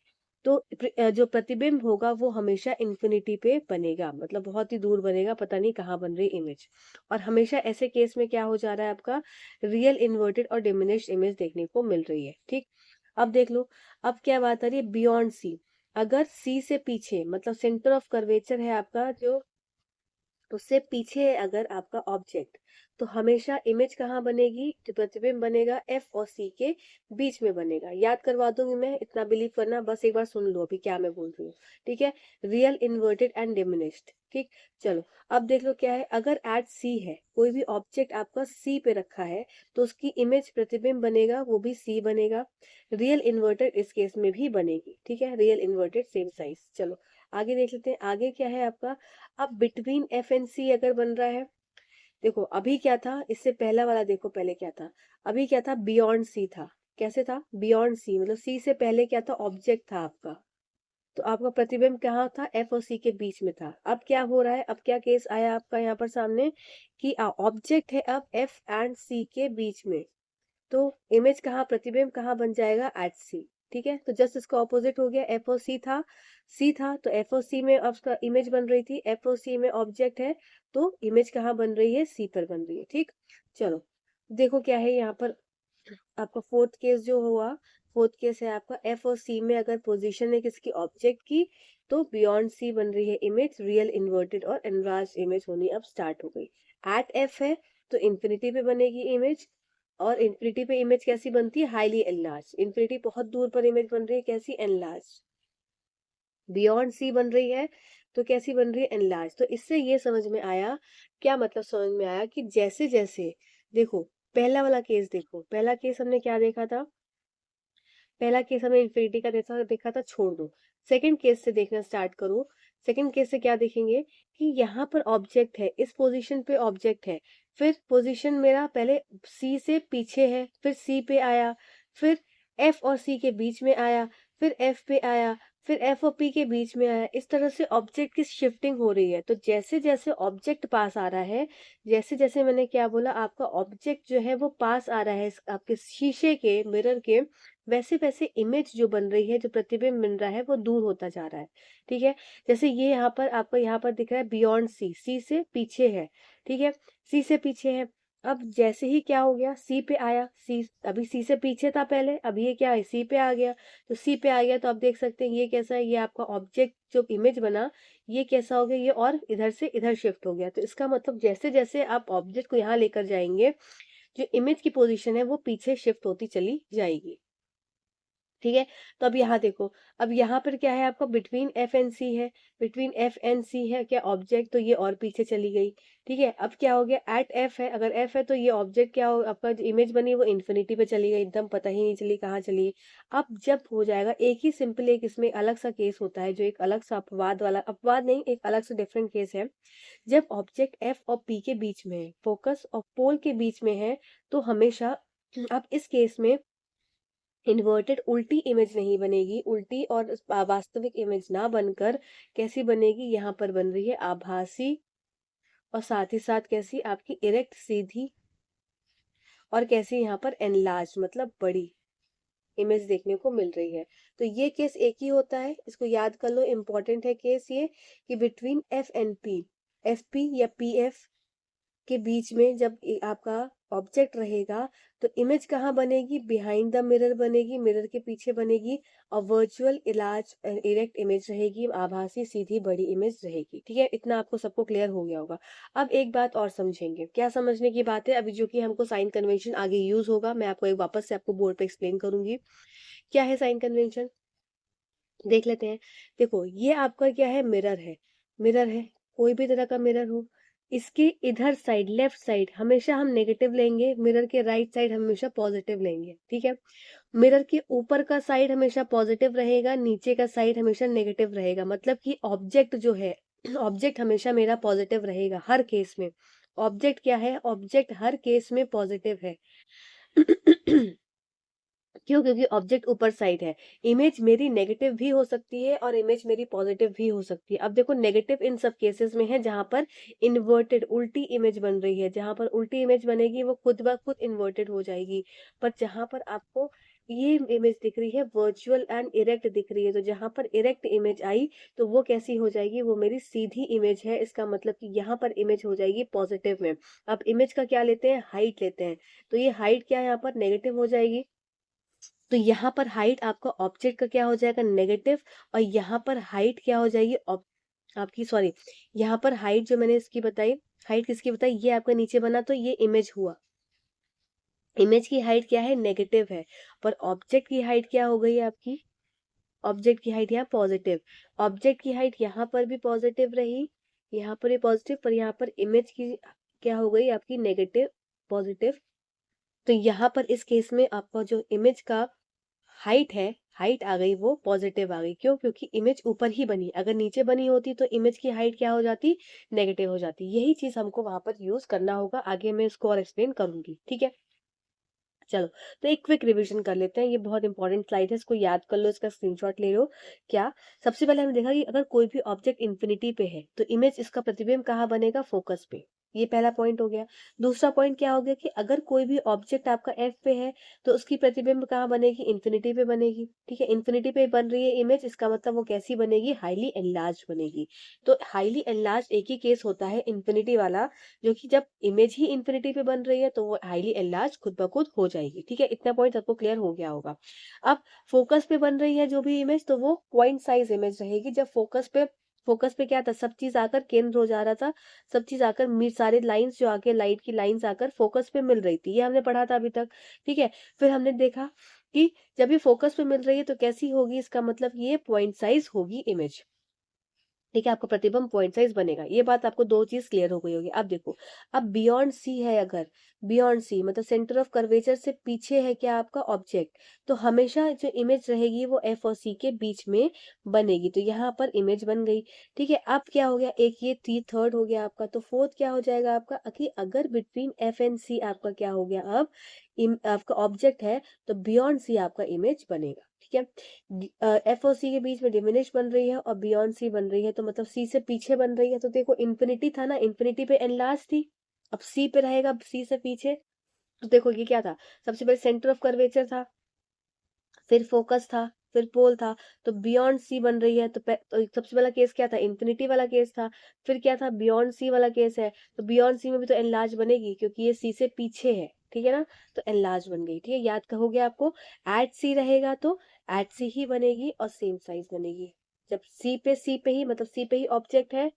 तो जो प्रतिबिंब होगा वो हमेशा इन्फिनिटी पे बनेगा, मतलब बहुत ही दूर बनेगा, पता नहीं कहाँ बन रही इमेज। और हमेशा ऐसे केस में क्या हो जा रहा है, आपका रियल इन्वर्टेड और डिमिनिश्ड इमेज देखने को मिल रही है। ठीक, अब देख लो, अब क्या बात आ रही है, बियॉन्ड सी। अगर सी से पीछे मतलब सेंटर ऑफ कर्वेचर है आपका, जो उससे पीछे है अगर आपका ऑब्जेक्ट, तो हमेशा इमेज कहाँ बनेगी, जो प्रतिबिंब बनेगा एफ और सी के बीच में बनेगा। याद करवा दूंगी मैं, इतना बिलीव करना, बस एक बार सुन लो अभी क्या मैं बोल रही हूँ। ठीक है, रियल इन्वर्टेड एंड डिमिनिश्ड। ठीक, चलो अब देख लो क्या है, अगर एट सी है, कोई भी ऑब्जेक्ट आपका सी पे रखा है, तो उसकी इमेज प्रतिबिंब बनेगा वो भी सी बनेगा। रियल इन्वर्टेड इस केस में भी बनेगी। ठीक है, रियल इन्वर्टेड सेम साइज। चलो आगे देख लेते हैं, आगे क्या है आपका, अब बिटवीन एफ एंड सी अगर बन रहा है, देखो अभी क्या था, इससे पहला वाला देखो पहले क्या था, अभी क्या था, बियॉन्ड सी था। कैसे था, बियॉन्ड सी मतलब सी से पहले क्या था, ऑब्जेक्ट था आपका, तो आपका प्रतिबिंब कहाँ था, एफ और सी के बीच में था। अब क्या हो रहा है, अब क्या केस आया आपका यहाँ पर सामने कि ऑब्जेक्ट है अब एफ एंड सी के बीच में, तो इमेज कहाँ, प्रतिबिंब कहाँ बन जाएगा, एट सी। ठीक है, तो जस्ट इसका ऑपोजिट हो गया, एफ ओ सी था, सी था तो एफ ओ सी में अब उसका इमेज बन रही थी, एफ ओ सी में ऑब्जेक्ट है तो इमेज कहाँ बन रही है, सी पर बन रही है। ठीक, चलो देखो क्या है यहाँ पर आपका फोर्थ केस जो हुआ, फोर्थ केस है आपका एफ और सी में अगर पोजीशन है किसकी, ऑब्जेक्ट की, तो बियॉन्ड सी बन रही है इमेज, रियल इन्वर्टेड और एनलार्ज इमेज होनी अब स्टार्ट हो गई। एट एफ है तो इन्फिनिटी पे बनेगी इमेज, और इन्फिनिटी पे इमेज कैसी बनती है, हाईली एनलार्ज। इन्फिनिटी बहुत दूर पर इमेज बन रही है कैसी, एनलार्ज। बियॉन्ड सी बन रही है तो कैसी बन रही है, एनलार्ज। तो इससे ये समझ में आया, क्या मतलब समझ में आया कि जैसे जैसे देखो, पहला वाला केस देखो, पहला केस हमने क्या देखा था, पहला केस हमने इन्फिनिटी का देखा देखा था, छोड़ दो। सेकंड केस से देखना स्टार्ट करो। सेकंड केस से क्या देखेंगे कि यहाँ पर ऑब्जेक्ट है, इस पोजीशन पे ऑब्जेक्ट है, फिर पोजीशन मेरा पहले सी से पीछे है, फिर सी पे आया, फिर एफ और सी के बीच में आया, फिर एफ पे आया, फिर एफ और पी के बीच में आया। इस तरह से ऑब्जेक्ट की शिफ्टिंग हो रही है। तो जैसे जैसे ऑब्जेक्ट पास आ रहा है, जैसे जैसे मैंने क्या बोला, आपका ऑब्जेक्ट जो है वो पास आ रहा है आपके शीशे के, मिरर के, वैसे वैसे इमेज जो बन रही है, जो प्रतिबिंब बन रहा है वो दूर होता जा रहा है। ठीक है, जैसे ये यहाँ पर आपको यहाँ पर दिख रहा है बियॉन्ड सी, सी से पीछे है। ठीक है, सी से पीछे है। अब जैसे ही क्या हो गया, सी पे आया, सी अभी सी से पीछे था पहले, अब ये क्या है, सी पे आ गया। तो सी पे आ गया तो आप देख सकते हैं ये कैसा है, ये आपका ऑब्जेक्ट जो इमेज बना, ये कैसा हो गया, ये और इधर से इधर शिफ्ट हो गया। तो इसका मतलब जैसे जैसे आप ऑब्जेक्ट को यहाँ लेकर जाएंगे, जो इमेज की पोजीशन है वो पीछे शिफ्ट होती चली जाएगी। ठीक है, तो अब यहाँ देखो, अब यहाँ पर क्या है आपका बिटवीन एफ एंड सी है, बिटवीन एफ एंड सी है क्या ऑब्जेक्ट, तो ये और पीछे चली गई। ठीक है, अब क्या हो गया, एट एफ है, अगर एफ है तो ये ऑब्जेक्ट क्या हो, आपका जो इमेज बनी वो इन्फिनिटी पे चली गई, एकदम पता ही नहीं चली कहाँ चली। अब जब हो जाएगा एक ही सिंपल, एक इसमें अलग सा केस होता है जो एक अलग सा अपवाद वाला, अपवाद नहीं, एक अलग से डिफरेंट केस है। जब ऑब्जेक्ट एफ और पी के बीच में है, फोकस और पोल के बीच में है, तो हमेशा अब इस केस में इन्वर्टेड उल्टी इमेज नहीं बनेगी, उल्टी और वास्तविक इमेज ना बनकर कैसी बनेगी, यहाँ पर बन रही है आभासी, और साथ ही साथ कैसी आपकी इरेक्ट सीधी, और कैसी यहाँ पर एनलार्ज मतलब बड़ी इमेज देखने को मिल रही है। तो ये केस एक ही होता है, इसको याद कर लो, इंपॉर्टेंट है केस ये कि between F and P, F P या पी एफ के बीच में जब आपका ऑब्जेक्ट रहेगा तो इमेज कहाँ बनेगी, बिहाइंड द मिरर बनेगी, मिरर के पीछे बनेगी, और वर्चुअल इलाज इरेक्ट इमेज रहेगी, आभासी सीधी बड़ी इमेज रहेगी। ठीक है, इतना आपको सबको क्लियर हो गया होगा। अब एक बात और समझेंगे, क्या समझने की बात है, अभी जो कि हमको साइन कन्वेंशन आगे यूज होगा, मैं आपको एक वापस से आपको बोर्ड पे एक्सप्लेन करूंगी क्या है साइन कन्वेंशन, देख लेते हैं। देखो ये आपका क्या है, मिरर है, मिरर है, कोई भी तरह का मिरर हो, इसके इधर साइड लेफ्ट साइड हमेशा हम नेगेटिव लेंगे, मिरर के राइट साइड हमेशा पॉजिटिव लेंगे। ठीक है, मिरर के ऊपर का साइड हमेशा पॉजिटिव रहेगा, नीचे का साइड हमेशा नेगेटिव रहेगा, मतलब कि ऑब्जेक्ट जो है ऑब्जेक्ट हमेशा मेरा पॉजिटिव रहेगा हर केस में। ऑब्जेक्ट क्या है, ऑब्जेक्ट हर केस में पॉजिटिव है। क्यों, क्योंकि ऑब्जेक्ट ऊपर साइड है। इमेज मेरी नेगेटिव भी हो सकती है और इमेज मेरी पॉजिटिव भी हो सकती है। अब देखो नेगेटिव इन सब केसेस में है जहां पर इन्वर्टेड उल्टी इमेज बन रही है, जहां पर उल्टी इमेज बनेगी वो खुद ब खुद इन्वर्टेड हो जाएगी। पर जहां पर आपको ये इमेज दिख रही है वर्चुअल एंड इरेक्ट दिख रही है, तो जहां पर इरेक्ट इमेज आई तो वो कैसी हो जाएगी, वो मेरी सीधी इमेज है, इसका मतलब कि यहाँ पर इमेज हो जाएगी पॉजिटिव में। अब इमेज का क्या लेते हैं, हाइट लेते हैं, तो ये हाइट क्या है, यहाँ पर नेगेटिव हो जाएगी, तो यहाँ पर हाइट आपका ऑब्जेक्ट का क्या हो जाएगा, नेगेटिव, और यहाँ पर हाइट क्या हो जाएगी आपकी, सॉरी, यहाँ पर हाइट जो मैंने इसकी बताई, हाइट किसकी बताई, ये आपका नीचे बना तो ये इमेज हुआ, इमेज की हाइट क्या है, नेगेटिव है, पर ऑब्जेक्ट की हाइट क्या हो गई आपकी, ऑब्जेक्ट की हाइट यहाँ पॉजिटिव, ऑब्जेक्ट की हाइट यहाँ पर भी पॉजिटिव रही, यहाँ पर भी पॉजिटिव, पर यहाँ पर इमेज की क्या हो गई आपकी, नेगेटिव पॉजिटिव। तो यहाँ पर इस केस में आपका जो इमेज का हाइट है, हाइट आ गई वो पॉजिटिव आ गई, क्यों, क्योंकि इमेज ऊपर ही बनी, अगर नीचे बनी होती तो इमेज की हाइट क्या हो जाती, नेगेटिव हो जाती। यही चीज हमको वहां पर यूज करना होगा, आगे मैं इसको और एक्सप्लेन करूंगी। ठीक है, चलो, तो एक क्विक रिवीजन कर लेते हैं, ये बहुत इंपॉर्टेंट स्लाइड है, इसको याद कर लो, इसका स्क्रीनशॉट ले लो। क्या, सबसे पहले हमने देखा कि अगर कोई भी ऑब्जेक्ट इन्फिनिटी पे है तो इमेज इसका प्रतिबिंब कहाँ बनेगा, फोकस पे, ये पहला पॉइंट हो गया। दूसरा पॉइंट क्या हो गया कि अगर कोई भी ऑब्जेक्ट आपका एफ पे है तो उसकी प्रतिबिंब कहाँ बनेगी, इन्फिनिटी पे बनेगी। ठीक है, इन्फिनिटी पे बन रही है इमेज, इसका मतलब वो कैसी बनेगी, हाईली एनलार्ज बनेगी। तो हाईली एनलार्ज एक ही केस होता है इन्फिनिटी वाला, जो कि जब इमेज ही इन्फिनिटी पे बन रही है तो वो हाईली एनलार्ज खुद ब खुद हो जाएगी। ठीक है, इतना पॉइंट सबको क्लियर हो गया होगा। अब फोकस पे बन रही है जो भी इमेज, तो वो पॉइंट साइज इमेज रहेगी। जब फोकस पे क्या था, सब चीज आकर केंद्र हो जा रहा था, सब चीज आकर सारे लाइंस जो आके लाइट की लाइंस आकर फोकस पे मिल रही थी, ये हमने पढ़ा था अभी तक। ठीक है, फिर हमने देखा कि जब ये फोकस पे मिल रही है तो कैसी होगी, इसका मतलब ये पॉइंट साइज होगी इमेज। ठीक है, आपका प्रतिबिंब पॉइंट साइज बनेगा, ये बात आपको दो चीज क्लियर हो गई होगी। अब देखो, अब बियॉन्ड सी है, अगर बियॉन्ड सी मतलब सेंटर ऑफ कर्वेचर से पीछे है क्या आपका ऑब्जेक्ट, तो हमेशा जो इमेज रहेगी वो एफ और सी के बीच में बनेगी, तो यहाँ पर इमेज बन गई। ठीक है, अब क्या हो गया, एक ये थर्ड हो गया आपका, तो फोर्थ क्या हो जाएगा आपका, कि अगर बिटवीन एफ एंड सी आपका क्या हो गया, अब आपका ऑब्जेक्ट है तो बियॉन्ड सी आपका इमेज बनेगा। ठीक है, एफ और सी के बीच में डिमिनिश बन रही है और बियॉन्ड सी बन रही है, तो मतलब सी से पीछे बन रही है, तो देखो इन्फिनिटी था ना, इन्फिनिटी पे एनलार्ज थी, अब सी पे रहेगा, सी से पीछे, तो देखो ये क्या था, सबसे पहले सेंटर ऑफ कर्वेचर था, फिर फोकस था, फिर पोल था, तो बियॉन्ड सी बन रही है, तो सबसे पहला केस क्या था, इन्फिनिटी वाला केस था, फिर क्या था, बियॉन्ड सी वाला केस है, तो बियॉन्ड सी में भी तो एनलार्ज बनेगी क्योंकि ये सी से पीछे है। ठीक है ना, तो एनलार्ज बन गई। ठीक है, याद कहोगे आपको, एट सी रहेगा तो एट सी ही बनेगी और सेम साइज बनेगी। जब सी पे ही मतलब सी पे ही ऑब्जेक्ट है,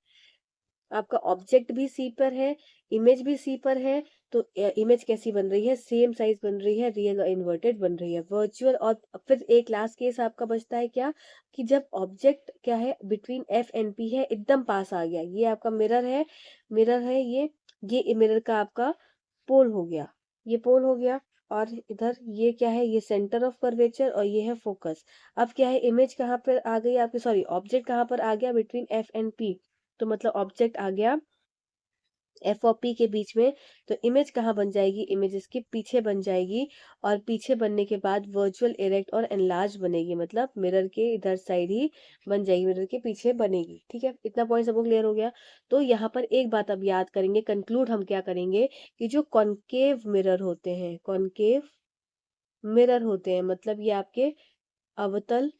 आपका ऑब्जेक्ट भी सी पर है, इमेज भी सी पर है, तो इमेज कैसी बन रही है, सेम साइज बन रही है, रियल और इन्वर्टेड बन रही है, वर्चुअल। और फिर एक लास्ट केस आपका बचता है क्या, कि जब ऑब्जेक्ट क्या है बिटवीन एफ एंड पी है, एकदम पास आ गया, ये आपका मिरर है, मिरर है ये मिरर का आपका पोल हो गया, ये पोल हो गया। और इधर ये क्या है, ये सेंटर ऑफ कर्वेचर और ये है फोकस। अब क्या है, इमेज कहाँ पर आ गई आपकी, सॉरी ऑब्जेक्ट कहाँ पर आ गया बिटवीन एफ एंड पी, तो मतलब ऑब्जेक्ट आ गया एफ और पी के बीच में। तो इमेज कहाँ बन जाएगी, इमेज इसके पीछे बन जाएगी। और पीछे बनने के बाद वर्चुअल इरेक्ट और एनलार्ज बनेगी, मतलब मिरर के इधर साइड ही बन जाएगी, मिरर के पीछे बनेगी। ठीक है, इतना पॉइंट सबको क्लियर हो गया। तो यहाँ पर एक बात अब याद करेंगे, कंक्लूड हम क्या करेंगे, कि जो कॉनकेव मिरर होते हैं, कॉनकेव मिरर होते हैं, मतलब ये आपके अवतल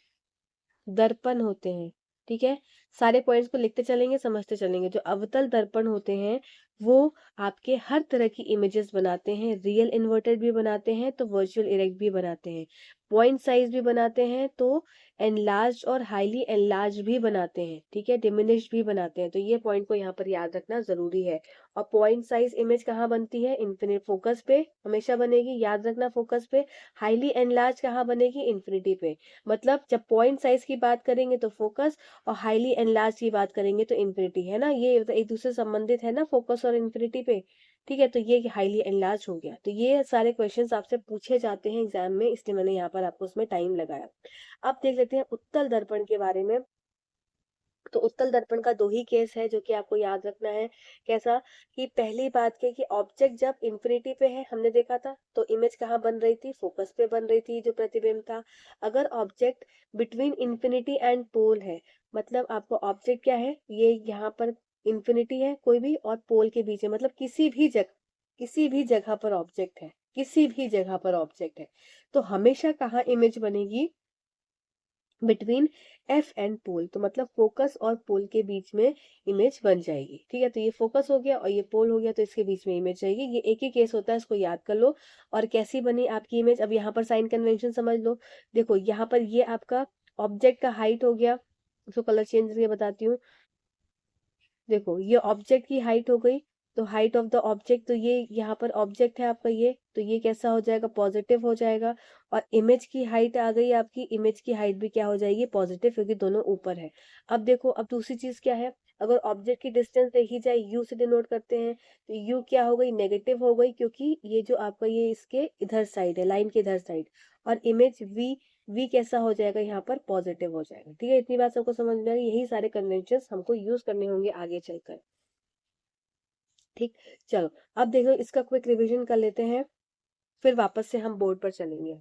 दर्पण होते हैं। ठीक है, सारे पॉइंट्स को लिखते चलेंगे, समझते चलेंगे। जो अवतल दर्पण होते हैं वो आपके हर तरह की इमेजेस बनाते हैं, रियल इन्वर्टेड भी बनाते हैं, तो वर्चुअल इरेक्ट भी बनाते हैं, पॉइंट साइज भी बनाते हैं, तो एनलार्ज और हाईली एनलार्ज भी बनाते हैं। ठीक है, डिमिनिश भी बनाते हैं। तो ये पॉइंट को यहाँ पर याद रखना जरूरी है। और पॉइंट साइज इमेज कहाँ बनती है, इन्फिनिट फोकस पे हमेशा बनेगी, याद रखना फोकस पे। हाईली एनलार्ज कहाँ बनेगी, इन्फिनिटी पे। मतलब जब पॉइंट साइज की बात करेंगे तो फोकस, और हाईली एनलार्ज की बात करेंगे तो इन्फिनिटी, है ना, ये एक दूसरे से संबंधित है ना, फोकस और इन्फिनिटी पे। ठीक है, तो ये हाईली एनलार्ज हो गया। तो ये सारे क्वेश्चंस आपसे पूछे जाते हैं एग्जाम में, इसलिए मैंने यहाँ पर आपको उसमें टाइम लगाया। अब देख लेते हैं उत्तल दर्पण के बारे में। तो उत्तल दर्पण का दो ही केस है जो कि आपको याद रखना है। कैसा, कि पहली बात के कि ऑब्जेक्ट जब इंफिनिटी पे है, हमने देखा था, तो इमेज कहाँ बन रही थी, फोकस पे बन रही थी, जो प्रतिबिंब था। अगर object between infinity and pole है, मतलब आपको ऑब्जेक्ट क्या है, ये यहाँ पर इंफिनिटी है कोई भी, और पोल के बीच है, मतलब किसी भी जगह पर ऑब्जेक्ट है, किसी भी जगह पर ऑब्जेक्ट है, तो हमेशा कहाँ इमेज बनेगी, बिटवीन एफ एंड पोल। तो मतलब फोकस और पोल के बीच में इमेज बन जाएगी। ठीक है, तो ये फोकस हो गया और ये पोल हो गया, तो इसके बीच में इमेज जाएगी। ये एक ही केस होता है, इसको याद कर लो। और कैसी बनी आपकी इमेज, अब यहाँ पर साइन कन्वेंशन समझ लो। देखो यहाँ पर ये आपका ऑब्जेक्ट का हाइट हो गया, उसको कलर चेंज करके बताती हूँ। देखो ये ऑब्जेक्ट की हाइट हो गई, तो हाइट ऑफ द ऑब्जेक्ट, तो ये यहाँ पर ऑब्जेक्ट है आपका ये, तो ये कैसा हो जाएगा, पॉजिटिव हो जाएगा। और इमेज की हाइट आ गई आपकी, इमेज की हाइट भी क्या हो जाएगी, पॉजिटिव, क्योंकि दोनों ऊपर है। अब देखो, अब दूसरी चीज क्या है, अगर ऑब्जेक्ट की डिस्टेंस देखी जाए, यू से डिनोट करते हैं, तो यू क्या हो गई, नेगेटिव हो गई, क्योंकि ये जो आपका ये इसके इधर साइड है, लाइन के इधर साइड। और इमेज वी कैसा हो जाएगा, यहाँ पर पॉजिटिव हो जाएगा। ठीक है, इतनी बात सबको समझ में आ गई। यही सारे कन्वेंशन हमको यूज करने होंगे आगे चलकर। ठीक, चलो अब देखो इसका क्विक रिवीजन कर लेते हैं, फिर वापस से हम बोर्ड पर चलेंगे।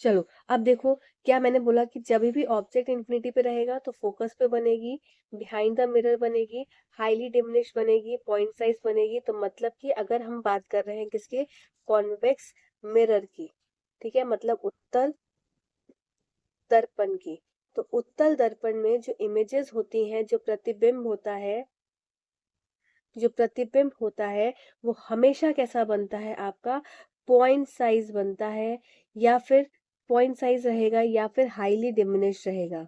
चलो अब देखो, क्या मैंने बोला कि जब भी ऑब्जेक्ट इंफिनिटी पे रहेगा तो फोकस पे बनेगी, बिहाइंड द मिरर बनेगी, हाईली डिमिनिश बनेगी, पॉइंट साइज बनेगी। तो मतलब कि अगर हम बात कर रहे हैं किसके, कॉन्वेक्स मिरर की, ठीक है, मतलब उत्तल दर्पण की। तो उत्तल दर्पण में जो इमेजेस होती हैं, जो प्रतिबिंब होता है वो हमेशा कैसा बनता है आपका, पॉइंट साइज बनता है, या फिर पॉइंट साइज रहेगा, या फिर हाईली डिमिनिश रहेगा।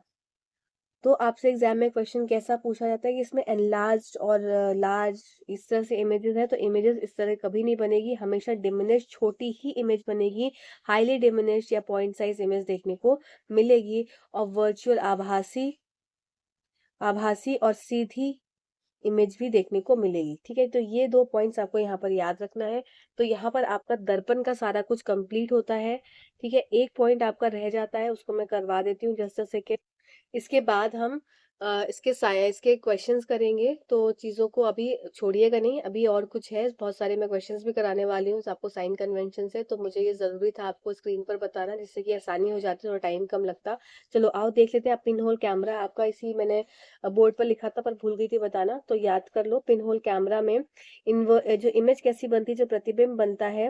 तो आपसे एग्जाम में क्वेश्चन कैसा पूछा जाता है कि इसमें एनलार्ज और लार्ज इस तरह से इमेजेस है, तो इमेजेस इस तरह कभी नहीं बनेगी, हमेशा डिमिनिश छोटी ही इमेज बनेगी, हाईली डिमिनिश या पॉइंट साइज इमेज देखने को मिलेगी। और वर्चुअल आभासी आभासी और सीधी इमेज भी देखने को मिलेगी। ठीक है, तो ये दो पॉइंट्स आपको यहाँ पर याद रखना है। तो यहाँ पर आपका दर्पण का सारा कुछ कंप्लीट होता है। ठीक है, एक पॉइंट आपका रह जाता है, उसको मैं करवा देती हूँ जस्ट अ सेकेंड। इसके बाद हम इसके क्वेश्चंस करेंगे, तो चीज़ों को अभी छोड़िएगा नहीं, अभी और कुछ है, बहुत सारे मैं क्वेश्चंस भी कराने वाली हूँ आपको साइन कन्वेंशन से। तो मुझे ये ज़रूरी था आपको स्क्रीन पर बताना, जिससे कि आसानी हो जाती, थोड़ा टाइम कम लगता। चलो आओ देख लेते हैं। पिन होल कैमरा आपका इसी मैंने बोर्ड पर लिखा था पर भूल गई थी बताना, तो याद कर लो। पिन होल कैमरा में जो इमेज कैसी बनती है, जो प्रतिबिंब बनता है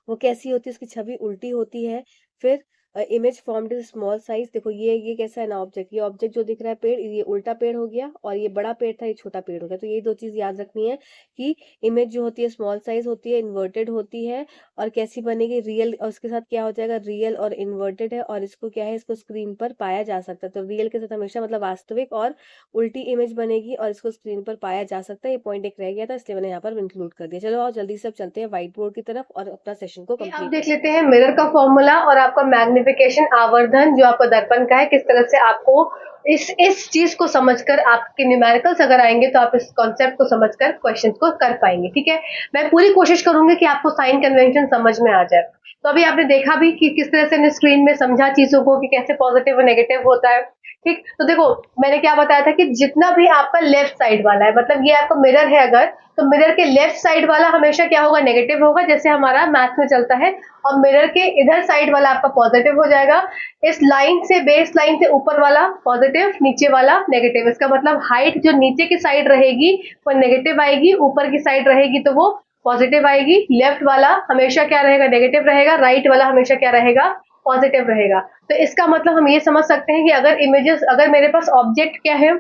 वो कैसी होती है, उसकी छवि उल्टी होती है। फिर image formed is small size. देखो ये कैसा है ना ऑब्जेक्ट, ये ऑब्जेक्ट जो दिख रहा है पेड़, ये उल्टा पेड़ हो गया, और ये बड़ा पेड़ था, ये छोटा पेड़ हो गया। तो ये दो चीज याद रखनी है कि इमेज जो होती है स्मॉल साइज होती है, इन्वर्टेड होती है, और कैसी बनेगी रियल, और उसके साथ क्या हो जाएगा, रियल और इन्वर्टेड है, और इसको क्या है, इसको स्क्रीन पर पाया जा सकता है। तो रियल के साथ हमेशा मतलब वास्तविक और उल्टी इमेज बनेगी, और इसको स्क्रीन पर पाया जा सकता है। ये पॉइंट एक रह गया था, इसलिए मैंने यहाँ पर इंक्लूड कर दिया। चलो और जल्दी से अब चलते हैं व्हाइट बोर्ड की तरफ और अपना सेशन को अब कंप्लीट देख लेते हैं मिरर का फॉर्मूला और आपका मैग्निफिकेशन आवर्धन जो आपका दर्पण का है, किस तरह से आपको इस चीज को समझकर आपके न्यूमेरिकल्स अगर आएंगे तो आप इस कॉन्सेप्ट को समझकर क्वेश्चंस को कर पाएंगे। ठीक है, मैं पूरी कोशिश करूंगी कि आपको साइन कन्वेंशन समझ में आ जाए। तो अभी आपने देखा भी कि किस तरह से हमने स्क्रीन में समझा चीजों को कि कैसे पॉजिटिव और नेगेटिव होता है। ठीक, तो देखो मैंने क्या बताया था कि जितना भी आपका लेफ्ट साइड वाला है, मतलब ये आपका मिरर है अगर, तो मिरर के लेफ्ट साइड वाला हमेशा क्या होगा, नेगेटिव होगा, जैसे हमारा मैथ में चलता है। और मिरर के इधर साइड वाला आपका पॉजिटिव हो जाएगा। इस लाइन से, बेस लाइन से ऊपर वाला पॉजिटिव, नीचे वाला नेगेटिव। इसका मतलब हाइट जो नीचे की साइड रहेगी वो नेगेटिव आएगी, ऊपर की साइड रहेगी तो वो पॉजिटिव आएगी। लेफ्ट वाला हमेशा क्या रहेगा, नेगेटिव रहेगा। राइट वाला हमेशा क्या रहेगा, पॉजिटिव रहेगा। तो इसका मतलब हम ये समझ सकते हैं कि अगर इमेजेस, अगर मेरे पास ऑब्जेक्ट क्या है,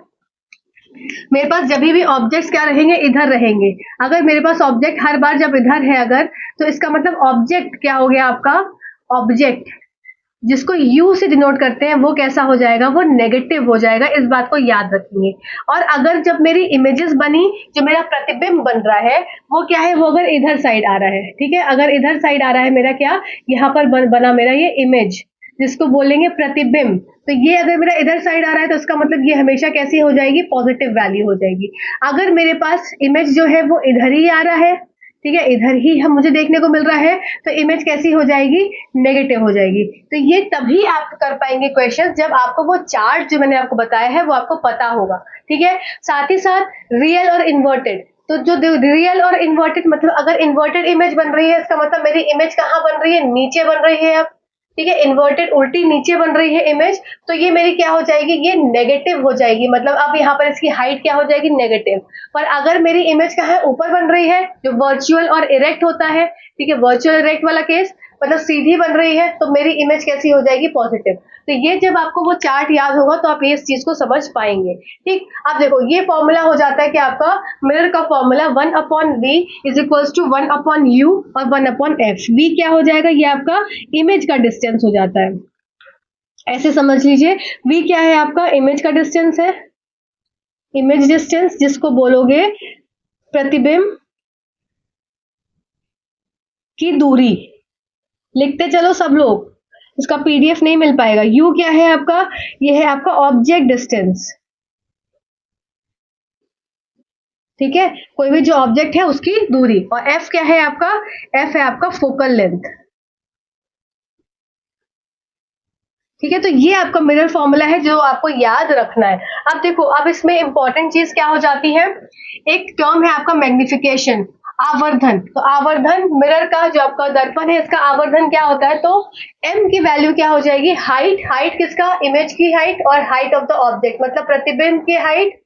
मेरे पास जब भी ऑब्जेक्ट्स क्या रहेंगे, इधर रहेंगे। अगर मेरे पास ऑब्जेक्ट हर बार जब इधर है अगर, तो इसका मतलब ऑब्जेक्ट क्या हो गया आपका, ऑब्जेक्ट जिसको यू से डिनोट करते हैं वो कैसा हो जाएगा, वो नेगेटिव हो जाएगा। इस बात को याद रखेंगे। और अगर जब मेरी इमेजेस बनी, जो मेरा प्रतिबिंब बन रहा है वो क्या है, वो अगर इधर साइड आ रहा है, ठीक है, अगर इधर साइड आ रहा है मेरा क्या, यहाँ पर बना मेरा ये इमेज जिसको बोलेंगे प्रतिबिंब। तो ये अगर मेरा इधर साइड आ रहा है तो इसका मतलब ये हमेशा कैसी हो जाएगी, पॉजिटिव वैल्यू हो जाएगी। अगर मेरे पास इमेज जो है वो इधर ही आ रहा है, ठीक है, इधर ही हम मुझे देखने को मिल रहा है, तो इमेज कैसी हो जाएगी, नेगेटिव हो जाएगी। तो ये तभी आप कर पाएंगे क्वेश्चन जब आपको वो चार्ट जो मैंने आपको बताया है वो आपको पता होगा। ठीक है, साथ ही साथ रियल और इन्वर्टेड। तो जो रियल और इन्वर्टेड मतलब अगर इन्वर्टेड इमेज बन रही है, इसका मतलब मेरी इमेज कहाँ बन रही है, नीचे बन रही है अब। ठीक है, इन्वर्टेड उल्टी नीचे बन रही है इमेज, तो ये मेरी क्या हो जाएगी, ये नेगेटिव हो जाएगी। मतलब अब यहाँ पर इसकी हाइट क्या हो जाएगी, नेगेटिव। पर अगर मेरी इमेज कहाँ है, ऊपर बन रही है, जो वर्चुअल और इरेक्ट होता है, ठीक है, वर्चुअल इरेक्ट वाला केस, मतलब सीधी बन रही है, तो मेरी इमेज कैसी हो जाएगी, पॉजिटिव। तो ये जब आपको वो चार्ट याद होगा तो आप ये इस चीज को समझ पाएंगे। ठीक, अब देखो ये फॉर्मूला हो जाता है कि आपका मिरर का formula 1/v is equals to 1/u और 1/f। v क्या हो जाएगा, ये आपका इमेज का डिस्टेंस हो जाता है। ऐसे समझ लीजिए, v क्या है आपका, इमेज का डिस्टेंस है, इमेज डिस्टेंस जिसको बोलोगे प्रतिबिंब की दूरी। लिखते चलो सब लोग, इसका पीडीएफ नहीं मिल पाएगा। u क्या है आपका, ये है आपका ऑब्जेक्ट डिस्टेंस। ठीक है, कोई भी जो ऑब्जेक्ट है उसकी दूरी। और f क्या है आपका, f है आपका फोकल लेंथ। ठीक है, तो ये आपका मिरर फॉर्मूला है जो आपको याद रखना है। अब देखो, अब इसमें इंपॉर्टेंट चीज क्या हो जाती है, एक टर्म है आपका मैग्निफिकेशन, आवर्धन। तो आवर्धन मिरर का जो आपका दर्पण है इसका आवर्धन क्या होता है, तो m की वैल्यू क्या हो जाएगी, हाइट। हाइट किसका, इमेज की हाइट, और हाइट ऑफ द ऑब्जेक्ट मतलब प्रतिबिंब की हाइट,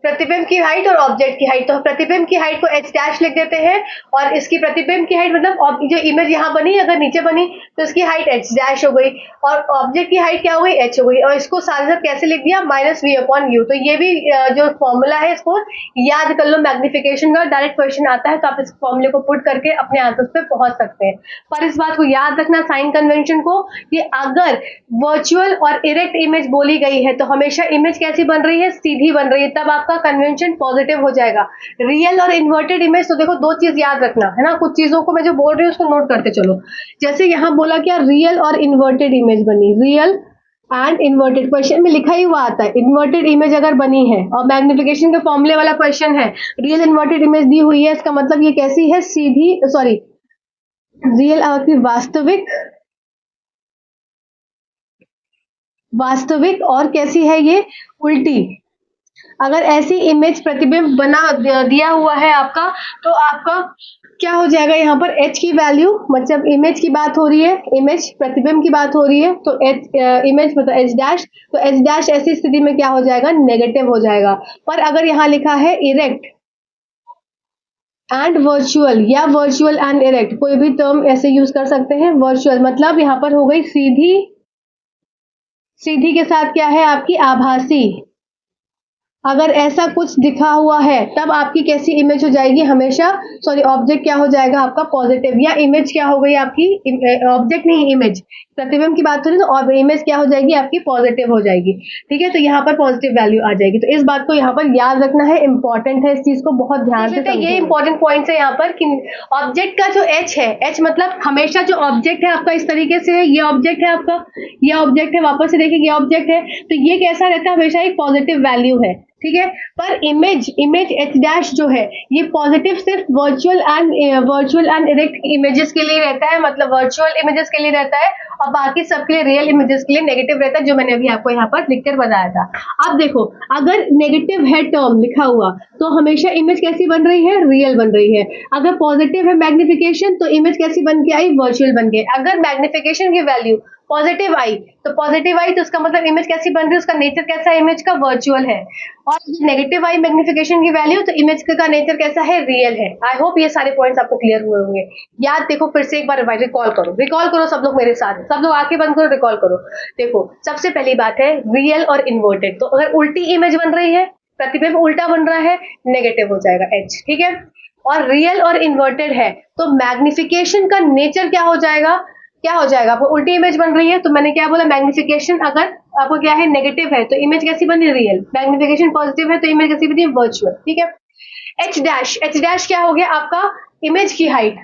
प्रतिबिंब की हाइट और ऑब्जेक्ट की हाइट। तो प्रतिबिंब की हाइट को h डैश लिख देते हैं, और इसकी प्रतिबिंब की हाइट मतलब जो इमेज यहाँ बनी, अगर नीचे बनी तो इसकी हाइट h डैश हो गई, और ऑब्जेक्ट की हाइट क्या हो गई, h हो गई। और इसको साथ साथ कैसे लिख दिया, -v/u। तो ये भी जो फॉर्मूला है इसको याद कर लो, मैग्निफिकेशन का डायरेक्ट क्वेश्चन आता है तो आप इस फॉर्मूले को पुट करके अपने आंसर्स पे पहुंच सकते हैं। पर इस बात को याद रखना साइन कन्वेंशन को, कि अगर वर्चुअल और इरेक्ट इमेज बोली गई है तो हमेशा इमेज कैसी बन रही है, सीधी बन रही है, तब आपका कन्वेंशन पॉजिटिव हो जाएगा। रियल और इन्वर्टेड इमेज, तो देखो दो चीज याद रखना है ना, कुछ चीजों को मैं जो बोल रही हूँ उसको नोट करते चलो। जैसे यहाँ बोला क्या, रियल और इन्वर्टेड इमेज बनी, रियल एंड इन्वर्टेड, क्वेश्चन में लिखा ही हुआ आता है इन्वर्टेड इमेज अगर बनी है, और मैग्निफिकेशन के फॉर्मूले वाला क्वेश्चन है, रियल इन्वर्टेड इमेज दी हुई है, इसका मतलब ये कैसी है, सीधी, सॉरी रियल आपकी वास्तविक और कैसी है ये, उल्टी। अगर ऐसी इमेज प्रतिबिंब बना दिया हुआ है आपका, तो आपका क्या हो जाएगा, यहाँ पर h की वैल्यू, मतलब इमेज की बात हो रही है, इमेज प्रतिबिंब की बात हो रही है, तो इमेज मतलब h डैश, तो h डैश ऐसी स्थिति में क्या हो जाएगा, नेगेटिव हो जाएगा। पर अगर यहाँ लिखा है इरेक्ट, एंड वर्चुअल या वर्चुअल एंड इरेक्ट, कोई भी टर्म ऐसे यूज कर सकते हैं। वर्चुअल मतलब यहाँ पर हो गई सीधी, सीधी के साथ क्या है आपकी आभासी। अगर ऐसा कुछ दिखा हुआ है तब आपकी कैसी इमेज हो जाएगी हमेशा, सॉरी ऑब्जेक्ट क्या हो जाएगा आपका पॉजिटिव, या इमेज क्या हो गई आपकी, ऑब्जेक्ट नहीं इमेज, प्रतिबिंब की बात हो रही है तो इमेज क्या हो जाएगी आपकी पॉजिटिव हो जाएगी। ठीक है, तो यहाँ पर पॉजिटिव वैल्यू आ जाएगी। तो इस बात को यहाँ पर याद रखना है, इंपॉर्टेंट है, इस चीज को बहुत ध्यान से समझिए। ये इंपॉर्टेंट पॉइंट है यहाँ पर कि ऑब्जेक्ट का जो एच है, एच मतलब हमेशा जो ऑब्जेक्ट है आपका इस तरीके से है, ये ऑब्जेक्ट है आपका, ये ऑब्जेक्ट है, वापस से देखिए ये ऑब्जेक्ट है, तो ये कैसा रहता है हमेशा एक पॉजिटिव वैल्यू है। ठीक है, पर इमेज, इमेज एच डैश जो है ये पॉजिटिव सिर्फ वर्चुअल एंड इरेक्ट इमेजेस के लिए रहता है, मतलब वर्चुअल इमेजेस के लिए रहता है, और बाकी सबके लिए रियल इमेजेस के लिए नेगेटिव रहता है, जो मैंने अभी आपको यहाँ पर लिखकर बताया था। अब देखो, अगर नेगेटिव है टर्म लिखा हुआ तो हमेशा इमेज कैसी बन रही है, रियल बन रही है। अगर पॉजिटिव है मैग्निफिकेशन तो इमेज कैसी बन के आई, वर्चुअल बन के। अगर मैग्निफिकेशन की वैल्यू पॉजिटिव आई तो उसका मतलब इमेज कैसी बन रही है, उसका नेचर कैसा है, इमेज का वर्चुअल है। और नेगेटिव आई मैग्निफिकेशन की वैल्यू तो इमेज का नेचर कैसा है, रियल है। आई होप ये सारे पॉइंट्स आपको क्लियर हुए होंगे। याद देखो फिर से एक बार रिकॉल करो, रिकॉल करो सब लोग मेरे साथ, सब लोग आंखें बंद करो, रिकॉल करो। देखो सबसे पहली बात है रियल और इन्वर्टेड, तो अगर उल्टी इमेज बन रही है, प्रतिबिंब उल्टा बन रहा है, नेगेटिव हो जाएगा एच। ठीक है, और रियल और इन्वर्टेड है तो मैग्निफिकेशन का नेचर क्या हो जाएगा, क्या हो जाएगा, आपको उल्टी इमेज बन रही है तो मैंने क्या बोला, मैग्निफिकेशन अगर आपको क्या है नेगेटिव है तो इमेज कैसी बनी, रियल। मैग्निफिकेशन पॉजिटिव है तो इमेज कैसी बनी, वर्चुअल। ठीक है, एच डैश, एच डैश क्या हो गया आपका, इमेज की हाइट,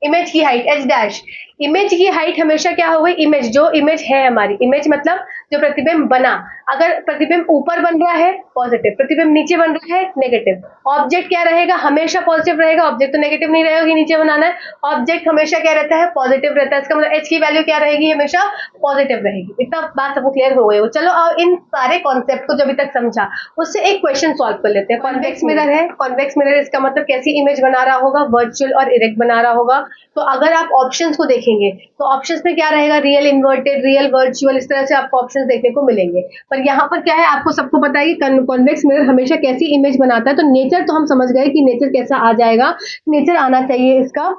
इमेज की हाइट एच डैश। इमेज की हाइट हमेशा क्या हो गई, इमेज जो इमेज है हमारी, इमेज मतलब जो प्रतिबिंब बना, अगर प्रतिबिंब ऊपर बन रहा है पॉजिटिव, प्रतिबिंब नीचे बन रहा है नेगेटिव। ऑब्जेक्ट क्या रहेगा, हमेशा पॉजिटिव रहेगा, ऑब्जेक्ट तो नेगेटिव नहीं रहेगा कि नीचे बनाना है, ऑब्जेक्ट हमेशा क्या रहता है, पॉजिटिव रहता है। इसका मतलब एच की वैल्यू क्या रहेगी, हमेशा पॉजिटिव रहेगी। इतना बात सबको क्लियर हो गई हो। चलो अब इन सारे कॉन्सेप्ट को जो अभी तक समझा उससे एक क्वेश्चन सॉल्व कर लेते हैं। कॉन्वेक्स मिरर है, कॉन्वेक्स मिरर इसका मतलब कैसी इमेज बना रहा होगा, वर्चुअल और इरेक्ट बना रहा होगा। तो अगर आप ऑप्शंस को देखेंगे तो ऑप्शंस में क्या रहेगा, रियल इन्वर्टेड, रियल वर्चुअल, इस तरह से आपको ऑप्शंस देखने को मिलेंगे। पर यहाँ पर क्या है, आपको सबको पता है कि कॉन्वेक्स मिरर हमेशा कैसी इमेज बनाता है। तो नेचर तो हम समझ गए कि नेचर कैसा आ जाएगा, नेचर आना चाहिए इसका,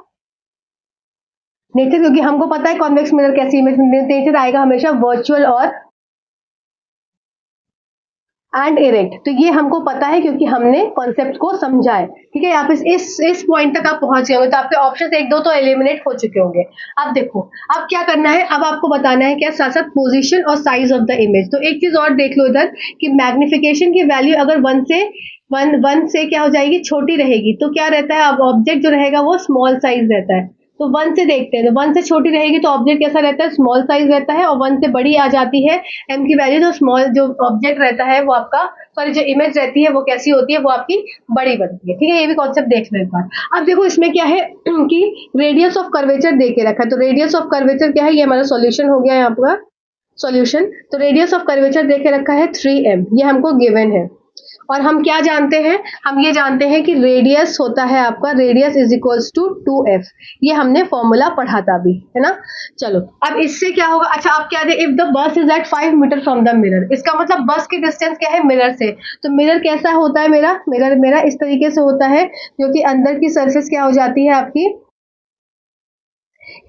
नेचर, क्योंकि हमको पता है कॉन्वेक्स मिरर कैसी इमेज, नेचर आएगा हमेशा वर्चुअल और एंड इरेक्ट। तो ये हमको पता है क्योंकि हमने कॉन्सेप्ट को समझा है। ठीक है, आप इस पॉइंट तक आप पहुंच गए होंगे तो आपके ऑप्शन एक दो तो एलिमिनेट हो चुके होंगे। अब देखो अब क्या करना है, अब आपको बताना है क्या, साथ साथ पोजीशन और साइज ऑफ द इमेज। तो एक चीज और देख लो इधर कि मैग्निफिकेशन की वैल्यू अगर वन से क्या हो जाएगी, छोटी रहेगी, तो क्या रहता है, अब ऑब्जेक्ट जो रहेगा वो स्मॉल साइज रहता है। तो वन से देखते हैं, तो वन से छोटी रहेगी तो ऑब्जेक्ट कैसा रहता है, स्मॉल साइज रहता है, और वन से बड़ी आ जाती है एम की वैल्यू, तो स्मॉल जो ऑब्जेक्ट रहता है वो आपका, सॉरी जो इमेज रहती है वो कैसी होती है, वो आपकी बड़ी बनती है। ठीक है, ये भी कॉन्सेप्ट देख लो एक बार। अब देखो इसमें क्या है कि रेडियस ऑफ कर्वेचर दे के रखा है। तो रेडियस ऑफ कर्वेचर क्या है, ये हमारा सॉल्यूशन हो गया है आपका सॉल्यूशन। तो रेडियस ऑफ कर्वेचर दे के रखा है 3m, ये हमको गिवन है। और हम क्या जानते हैं, हम ये जानते हैं कि रेडियस होता है आपका, radius is equals to 2f, ये हमने फॉर्मूला पढ़ा था अभी, है ना। चलो अब इससे क्या होगा, अच्छा आप क्या दे, if the bus is at 5 metre from the mirror, इसका मतलब बस की डिस्टेंस क्या है मिरर से। तो मिरर कैसा होता है, मेरा इस तरीके से होता है, क्योंकि अंदर की सरफेस क्या हो जाती है आपकी,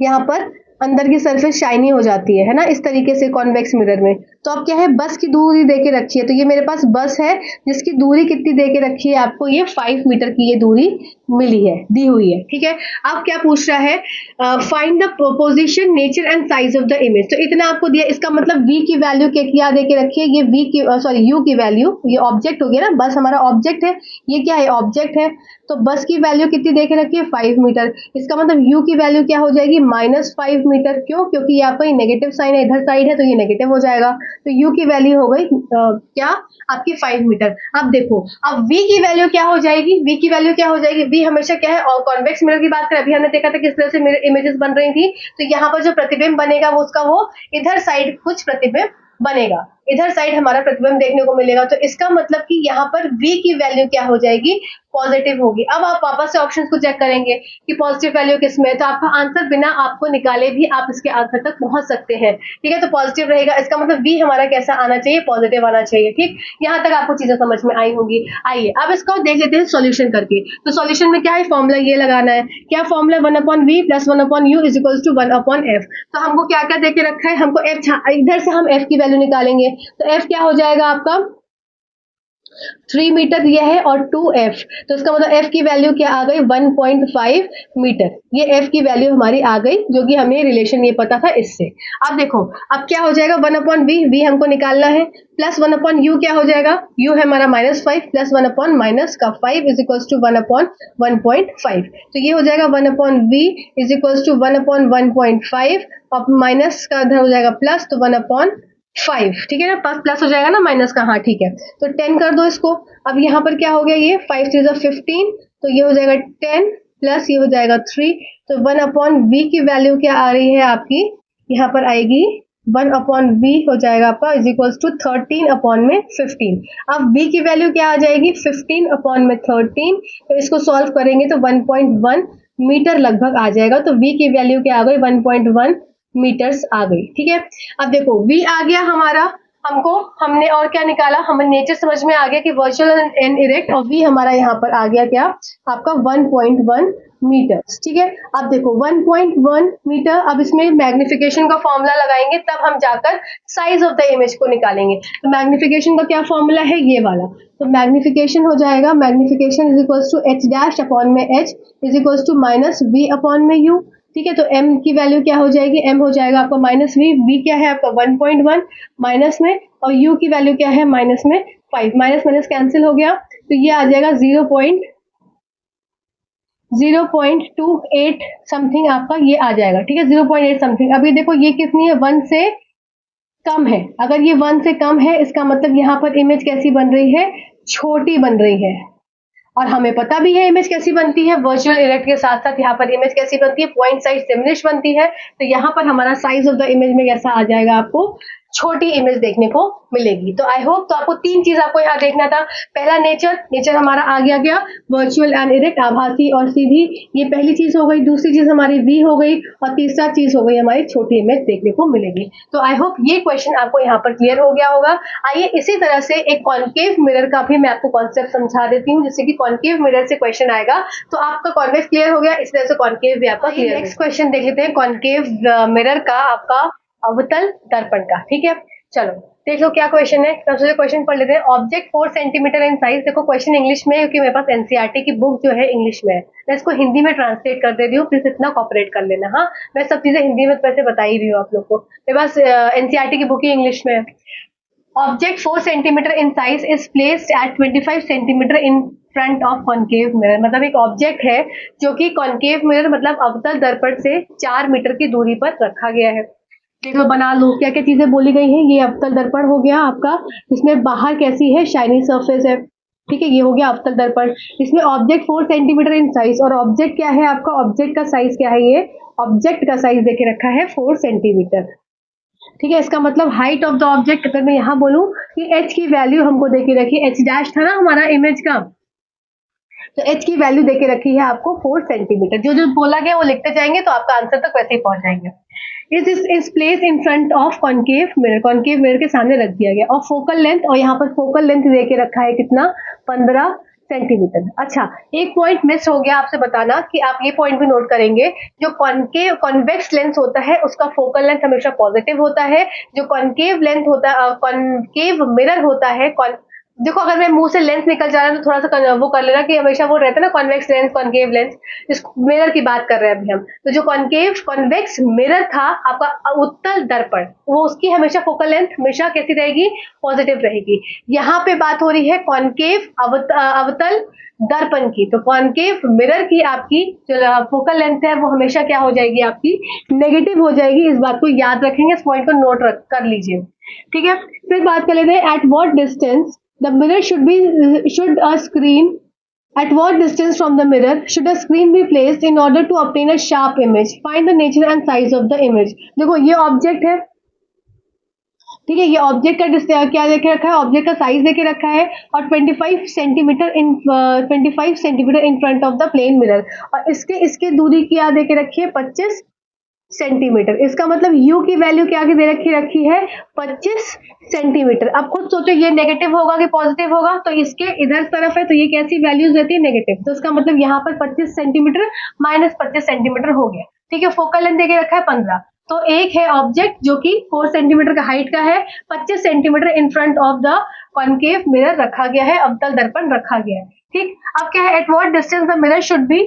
यहाँ पर अंदर की सरफेस शाइनी हो जाती है ना, इस तरीके से कॉन्वेक्स मिरर में। तो अब क्या है, बस की दूरी दे के रखी है, तो ये मेरे पास बस है जिसकी दूरी कितनी दे के रखी है आपको, ये 5 मीटर की ये दूरी मिली है, दी हुई है। ठीक है, अब क्या पूछ रहा है, find the position, nature and size of the image. तो इतना आपको दिया, इसका मतलब v की वैल्यू क्या दे के रखी है, ये v की सॉरी u की वैल्यू, ये ऑब्जेक्ट हो गया ना, बस हमारा ऑब्जेक्ट है, ये क्या है ऑब्जेक्ट है, तो बस की वैल्यू कितनी दे के रखी है 5 मीटर। इसका मतलब u की वैल्यू क्या हो जाएगी, -5 मीटर। क्यों, क्योंकि ये आपका नेगेटिव साइन है, इधर साइड है तो ये नेगेटिव हो जाएगा। तो u की वैल्यू हो गई क्या आपकी 5 मीटर। अब देखो अब v की वैल्यू क्या हो जाएगी, v की वैल्यू क्या हो जाएगी, v हमेशा क्या है, और कॉन्वेक्स मिरर की बात करें, अभी हमने देखा था किस तरह से मिरर इमेजेस बन रही थी। तो यहाँ पर जो प्रतिबिंब बनेगा वो उसका वो इधर साइड कुछ प्रतिबिंब बनेगा। इधर साइड हमारा प्रतिबिंब देखने को मिलेगा। तो इसका मतलब कि यहाँ पर V की वैल्यू क्या हो जाएगी, पॉजिटिव होगी। अब आप वापस से ऑप्शंस को चेक करेंगे कि पॉजिटिव वैल्यू किसमें है, तो आपका आंसर बिना आपको निकाले भी आप इसके आंसर तक पहुंच सकते हैं। ठीक है, तो पॉजिटिव रहेगा, इसका मतलब V हमारा कैसा आना चाहिए, पॉजिटिव आना चाहिए। ठीक, यहाँ तक आपको चीजें समझ में आई होंगी। आइए अब इसको देख लेते हैं सॉल्यूशन करके। तो सॉल्यूशन में क्या है, फॉर्मूला ये लगाना है। क्या फॉर्मूला, 1/v + 1/u = 1/f। तो हमको क्या क्या देके रखा है, हमको f, इधर से हम f की वैल्यू निकालेंगे। तो f क्या हो जाएगा आपका, 3 मीटर ये है और 2f, तो इसका मतलब f की वैल्यू क्या आ गई, 1.5 मीटर। ये f की वैल्यू हमारी आ गई, जो कि हमें रिलेशन ये पता था इससे। अब देखो अब क्या हो जाएगा, 1/v, v हमको निकालना है, प्लस 1/u क्या हो जाएगा, u है हमारा -5 प्लस 1/-5 = 1/1.5। तो ये हो जाएगा 1/v = 1/1.5 और माइनस का इधर हो जाएगा प्लस, तो 1/5। ठीक है ना, प्लस हो जाएगा ना माइनस का, हाँ ठीक है। तो 10 कर दो इसको। अब यहाँ पर क्या हो गया, ये 5 3 15, तो ये हो जाएगा 10 प्लस ये हो जाएगा 3। तो 1/v की वैल्यू क्या आ रही है आपकी, यहाँ पर आएगी 1/v हो जाएगा आपका = 13/15। अब v की वैल्यू क्या आ जाएगी, 15/13। तो इसको सॉल्व करेंगे तो 1.1 मीटर लगभग आ जाएगा। तो v की वैल्यू क्या आ गई, 1.1 मीटर्स आ गई। ठीक है, अब देखो v आ गया हमारा, हमने और क्या निकाला, हमें नेचर समझ में आ गया कि वर्चुअल एंड इरेक्ट, और v हमारा यहाँ पर आ गया क्या आपका 1.1 मीटर। ठीक है, अब देखो 1.1 मीटर, अब इसमें मैग्निफिकेशन का फॉर्मूला लगाएंगे, तब हम जाकर साइज ऑफ द इमेज को निकालेंगे। तो मैग्निफिकेशन का क्या फॉर्मूला है, ये वाला। तो मैग्निफिकेशन हो जाएगा, मैग्निफिकेशन h' = -v/u। ठीक है, तो m की वैल्यू क्या हो जाएगी, m हो जाएगा आपका -v, v क्या है आपका 1.1 माइनस में, और u की वैल्यू क्या है माइनस में 5, माइनस माइनस कैंसिल हो गया, तो ये आ जाएगा 0.28 समथिंग आपका ये आ जाएगा। ठीक है, 0.8 समथिंग। अब ये देखो ये कितनी है, 1 से कम है। अगर ये 1 से कम है, इसका मतलब यहाँ पर इमेज कैसी बन रही है, छोटी बन रही है। और हमें पता भी है इमेज कैसी बनती है, वर्चुअल इरेक्ट के साथ साथ यहाँ पर इमेज कैसी बनती है, पॉइंट साइज डिमिनिश बनती है। तो यहाँ पर हमारा साइज ऑफ द इमेज में कैसा आ जाएगा, आपको छोटी इमेज देखने को मिलेगी। तो आई होप, तो आपको 3 चीज आपको यहाँ देखना था। पहला नेचर हमारा आ गया वर्चुअल एंड इरेक्ट, आभासी और सीधी, ये पहली चीज हो गई। दूसरी चीज हमारी वी हो गई, और तीसरा चीज हो गई हमारी छोटी इमेज देखने को मिलेगी। तो आई होप ये क्वेश्चन आपको यहाँ पर क्लियर हो गया होगा। आइए इसी तरह से एक कॉन्केव मिरर का भी मैं आपको कॉन्सेप्ट समझा देती हूँ, जिससे कि कॉन्केव मिरर से क्वेश्चन आएगा तो आपका कॉन्वेक्स क्लियर हो गया, इस तरह से कॉन्केव भी आपका क्लियर। नेक्स्ट क्वेश्चन देख लेते हैं कॉन्केव मिरर का, आपका अवतल दर्पण का। ठीक है, चलो देख लो क्या क्वेश्चन है। सबसे क्वेश्चन पढ़ लेते हैं। Object 4 centimetre in size. देखो क्वेश्चन इंग्लिश में है, क्योंकि मेरे पास एनसीईआरटी की बुक जो है इंग्लिश में है। मैं इसको हिंदी में ट्रांसलेट कर दे रही हूँ, प्लीज इतना कॉपरेट कर लेना। हाँ, मैं सब चीजें हिंदी में वैसे बता ही रही हूँ आप लोग को, मेरे पास एनसीईआरटी की बुक ही इंग्लिश में है। Object 4 centimetre in size is placed at 25 centimetre in front of concave mirror. मतलब एक ऑब्जेक्ट है जो कि कॉन्केव मिरर मतलब अवतल दर्पण से 4 मीटर की दूरी पर रखा गया है। देखो बना लो क्या क्या चीजें बोली गई हैं। ये अवतल दर्पण हो गया आपका, इसमें बाहर कैसी है, शाइनी सरफेस है। ठीक है, ये हो गया अवतल दर्पण। इसमें ऑब्जेक्ट 4 सेंटीमीटर इन साइज, और ऑब्जेक्ट क्या है आपका, ऑब्जेक्ट का साइज क्या है, ये ऑब्जेक्ट का साइज देके रखा है 4 सेंटीमीटर। ठीक है, इसका मतलब हाइट ऑफ द ऑब्जेक्ट, अगर मैं यहाँ बोलूँ कि h की वैल्यू हमको देके रखी है, h' था ना हमारा इमेज का, तो h की वैल्यू देके रखी है आपको 4 सेंटीमीटर। जो जो बोला गया वो लिखते जाएंगे तो आपका आंसर तक वैसे ही पहुंच जाएंगे। Is place in front of concave mirror के सामने रख दिया गया। और फोकल लेंथ, और यहाँ पर फोकल लेंथ देके रखा है कितना, 15 सेंटीमीटर। अच्छा, एक पॉइंट मिस हो गया आपसे बताना, कि आप ये पॉइंट भी नोट करेंगे, जो कॉन्वेक्स लेंस होता है उसका फोकल लेंथ हमेशा पॉजिटिव होता है। जो कॉन्केव लेंथ होता है, कॉन्केव मिरर होता है, देखो अगर मैं मुंह से लेंस निकल जा रहा है तो थोड़ा सा वो कर लेना कि हमेशा वो रहता है ना कॉन्वेक्स लेंस, कॉन्केव लेंस, इस मिरर की बात कर रहे हैं अभी हम। तो जो कॉन्वेक्स मिरर था आपका उत्तल दर्पण, वो उसकी हमेशा फोकल लेंथ हमेशा कैसी रहेगी, पॉजिटिव रहेगी। यहाँ पे बात हो रही है कॉन्केव अवतल दर्पण की, तो कॉन्केव मिरर की आपकी जो फोकल लेंथ है वो हमेशा क्या हो जाएगी, आपकी नेगेटिव हो जाएगी। इस बात को याद रखेंगे, इस पॉइंट को नोट कर लीजिए। ठीक है, फिर बात कर लेते हैं at what distance the mirror should a screen at what distance from the mirror should a screen be placed in order to obtain a sharp image? Find the nature and size of the image. देखो ये object है, ठीक है, ये object का क्या देके रखा है, ऑब्जेक्ट का साइज देके रखा है और 25 centimetre in front of the plane mirror, और इसके इसके दूरी क्या देके रखी है, 25 सेंटीमीटर। इसका मतलब u की वैल्यू क्या दे रखी है, 25 सेंटीमीटर। अब खुद सोचो ये नेगेटिव होगा कि पॉजिटिव होगा, तो इसके इधर तरफ है तो ये कैसी वैल्यूज रहती है, नेगेटिव। तो इसका मतलब यहाँ पर 25 सेंटीमीटर माइनस 25 सेंटीमीटर हो गया। ठीक है, फोकल लेंथ देके रखा है 15। तो एक है ऑब्जेक्ट जो कि 4 सेंटीमीटर का हाइट का है, 25 centimetre in front of the concave mirror रखा गया है, अवतल दर्पण रखा गया है। ठीक, अब क्या है, at what distance the mirror should be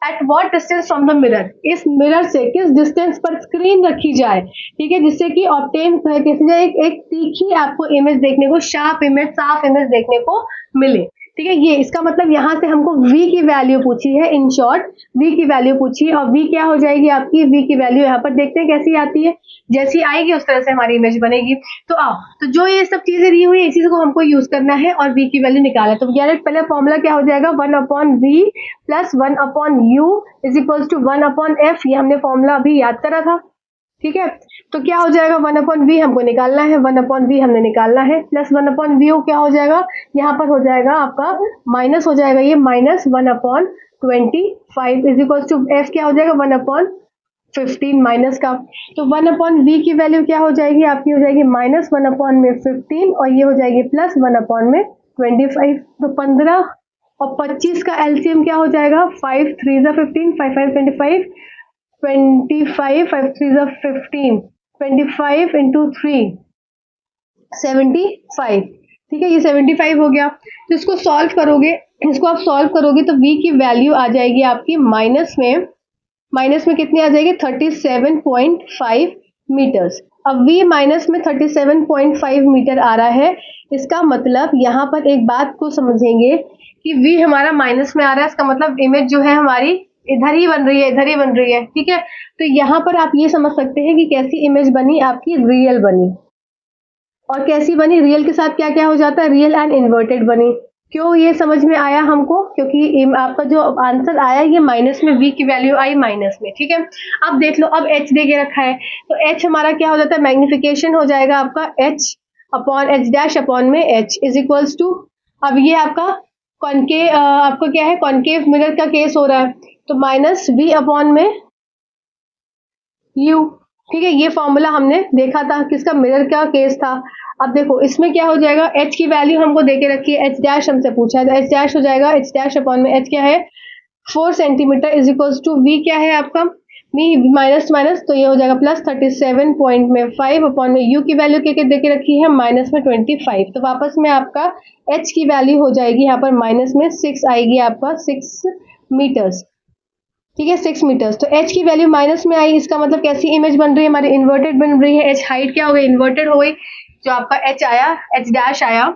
at what distance from the mirror, इस मिरर से किस डिस्टेंस पर स्क्रीन रखी जाए, ठीक है, जिससे कि ऑब्टेन कैसे जाए, एक तीखी आपको इमेज देखने को, शार्प इमेज, साफ इमेज देखने को मिले। ठीक है, ये इसका मतलब यहाँ से हमको v की वैल्यू पूछी है, इन शॉर्ट v की वैल्यू पूछी है, और v क्या हो जाएगी आपकी, v की वैल्यू यहाँ पर देखते हैं कैसी आती है, जैसी आएगी उस तरह से हमारी इमेज बनेगी। तो आओ, तो जो ये सब चीजें दी हुई है इसी को हमको यूज करना है और v की वैल्यू निकाला है। तो पहले फॉर्मूला क्या हो जाएगा, 1/v plus 1/u is equals to 1/f, ये हमने फॉर्मूला अभी याद करा था। ठीक है, तो क्या हो जाएगा, 1/v हमको निकालना है, 1/v हमने निकालना है, प्लस 1/v क्या हो जाएगा, यहाँ पर हो जाएगा आपका माइनस हो जाएगा, ये minus 1/25 is equal to f क्या हो जाएगा, 1/15 माइनस का। तो 1/v की वैल्यू क्या हो जाएगी आपकी, हो जाएगी माइनस 1/15 और ये हो जाएगी प्लस 1/25। तो 15 और 25 का एलसीएम क्या हो जाएगा, 5 3 15, 5 5 25, 25 5 3 15, 25 इंटू 3 75। ठीक है, ये 75 हो गया। तो इसको सॉल्व करोगे, इसको आप सॉल्व करोगे तो v की वैल्यू आ जाएगी आपकी माइनस में कितनी आ जाएगी, 37.5 मीटर्स। अब v माइनस में 37.5 मीटर आ रहा है, इसका मतलब यहाँ पर एक बात को समझेंगे कि v हमारा माइनस में आ रहा है, इसका मतलब इमेज जो है हमारी इधर ही बन रही है। ठीक है, तो यहाँ पर आप ये समझ सकते हैं कि कैसी इमेज बनी आपकी, रियल बनी। और कैसी बनी, रियल के साथ क्या क्या हो जाता है, रियल एंड इन्वर्टेड बनी। क्यों ये समझ में आया हमको, क्योंकि आपका जो आंसर आया ये माइनस में, v की वैल्यू आई माइनस में। ठीक है, अब देख लो, अब h दे के रखा है तो h हमारा क्या हो जाता है, मैग्निफिकेशन हो जाएगा आपका h upon h dash upon में h इज इक्वल्स टू, अब ये आपका आपको क्या है, कॉनकेव मिरर का केस हो रहा है, तो माइनस v अपॉन में u। ठीक है, ये फॉर्मूला हमने देखा था, किसका, मिरर का केस था। अब देखो इसमें क्या हो जाएगा, h की वैल्यू हमको देके रखी है, h डैश हमसे पूछा है, तो h डैश हो जाएगा, h डैश अपॉन में h क्या है, 4 centimetre is equals to v क्या है आपका, v माइनस माइनस, तो ये हो जाएगा प्लस 37.5 अपॉन में u की वैल्यू क्या देके रखी है, माइनस में 25। तो वापस में आपका h की वैल्यू हो जाएगी यहाँ पर माइनस में 6 आएगी आपका, 6 मीटर्स। ठीक है, 6 मीटर्स। तो h की वैल्यू माइनस में आई, इसका मतलब कैसी इमेज बन रही है हमारी, इन्वर्टेड बन रही है। h हाइट क्या हो गई, इन्वर्टेड हो गई, जो आपका h आया, h डैश आया,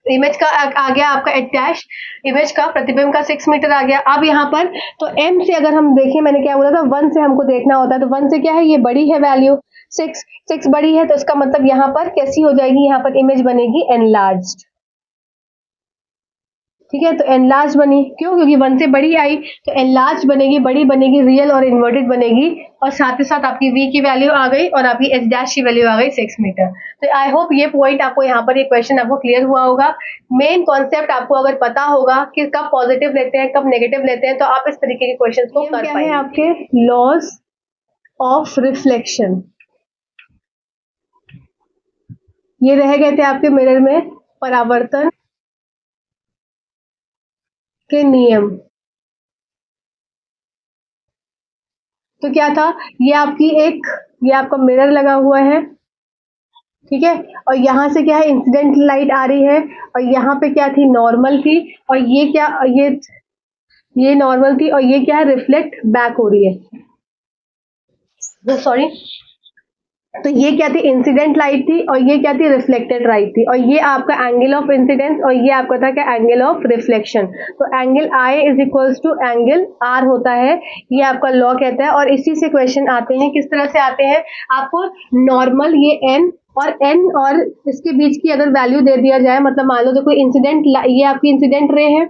इमेज का आ गया आपका h डैश, इमेज का प्रतिबिंब का 6 मीटर आ गया। अब यहाँ पर तो m से अगर हम देखें, मैंने क्या बोला था, 1 से हमको देखना होता है, तो 1 से क्या है, ये बड़ी है वैल्यू, 6 बड़ी है, तो इसका मतलब यहाँ पर कैसी हो जाएगी, यहाँ पर इमेज बनेगी एनलार्ज्ड। ठीक है, तो एनलार्ज बनी, क्यों, क्योंकि 1 से बड़ी आई, तो एनलार्ज बनेगी, बड़ी बनेगी, रियल और इन्वर्टेड बनेगी, और साथ ही साथ आपकी v की वैल्यू आ गई और आपकी h डैश की वैल्यू आ गई 6 मीटर। तो आई होप ये पॉइंट आपको यहाँ पर, ये क्वेश्चन आपको क्लियर हुआ होगा। मेन कॉन्सेप्ट आपको अगर पता होगा कि कब पॉजिटिव लेते हैं कब नेगेटिव लेते हैं, तो आप इस तरीके के क्वेश्चन को कर पाएंगे। आपके लॉज ऑफ रिफ्लेक्शन ये रह गए थे आपके मिरर में, परावर्तन के नियम। तो क्या था, ये आपका मिरर लगा हुआ है, ठीक है, और यहाँ से क्या है, इंसिडेंट लाइट आ रही है, और यहाँ पे क्या थी, नॉर्मल थी, और ये क्या, ये नॉर्मल थी, और ये क्या है, रिफ्लेक्ट बैक हो रही है, सॉरी। तो ये क्या थी, इंसिडेंट लाइट थी, और ये क्या थी, रिफ्लेक्टेड लाइट थी, और ये आपका एंगल ऑफ इंसिडेंस, और ये आपका था क्या, एंगल ऑफ रिफ्लेक्शन। तो angle I is equals to angle R होता है, ये आपका लॉ कहता है। और इसी से क्वेश्चन आते हैं, किस तरह से आते हैं, आपको नॉर्मल ये एन और इसके बीच की अगर वैल्यू दे दिया जाए, मतलब मान लो देखो इंसिडेंट, ये आपकी इंसिडेंट रे है,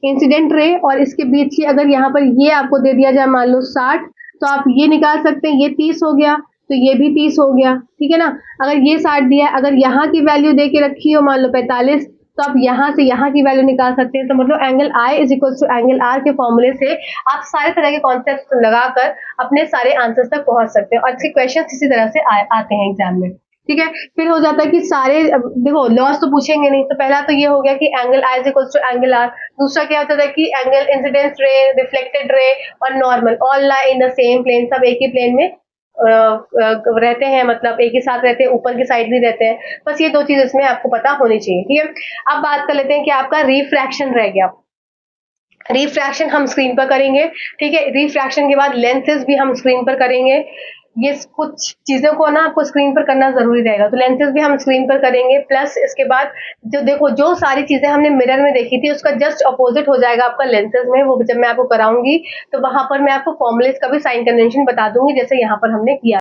इंसिडेंट रे, और इसके बीच की अगर यहाँ पर ये आपको दे दिया जाए मान लो 60, तो आप ये निकाल सकते हैं, ये 30 हो गया, तो ये भी 30 हो गया, ठीक है ना। अगर ये 60 दिया है, अगर यहाँ की वैल्यू दे के रखी हो मान लो 45, तो आप यहाँ से यहाँ की वैल्यू निकाल सकते हैं। तो मतलब angle I is equal to angle R के फॉर्मूले से आप सारे तरह के कॉन्सेप्ट लगाकर अपने सारे आंसर्स तक पहुंच सकते हैं, और इसके क्वेश्चन इसी तरह से आते हैं एग्जाम में, ठीक है। फिर हो जाता है कि सारे देखो लॉस तो पूछेंगे नहीं, तो पहला तो ये हो गया कि angle I is equal to angle R. दूसरा क्या होता है कि एंगल इंसिडेंस रे, रिफ्लेक्टेड रे और normal all lie in the same plane, सब एक ही प्लेन में रहते हैं, मतलब एक ही साथ रहते हैं, ऊपर की साइड भी रहते हैं। बस ये दो चीज इसमें आपको पता होनी चाहिए, ठीक है। अब बात कर लेते हैं कि आपका रिफ्रैक्शन रह गया। रिफ्रैक्शन हम स्क्रीन पर करेंगे, ठीक है। रिफ्रैक्शन के बाद लेंसेज भी हम स्क्रीन पर करेंगे। ये कुछ चीजों को ना आपको स्क्रीन पर करना जरूरी रहेगा, तो लेंसेज भी हम स्क्रीन पर करेंगे। प्लस इसके बाद जो देखो जो सारी चीजें हमने मिरर में देखी थी उसका जस्ट अपोजिट हो जाएगा आपका लेंसेज में, वो जब मैं आपको कराऊंगी तो वहां पर मैं आपको फॉर्मुलेस का भी साइन कन्वेंशन बता दूंगी, जैसे यहाँ पर हमने किया।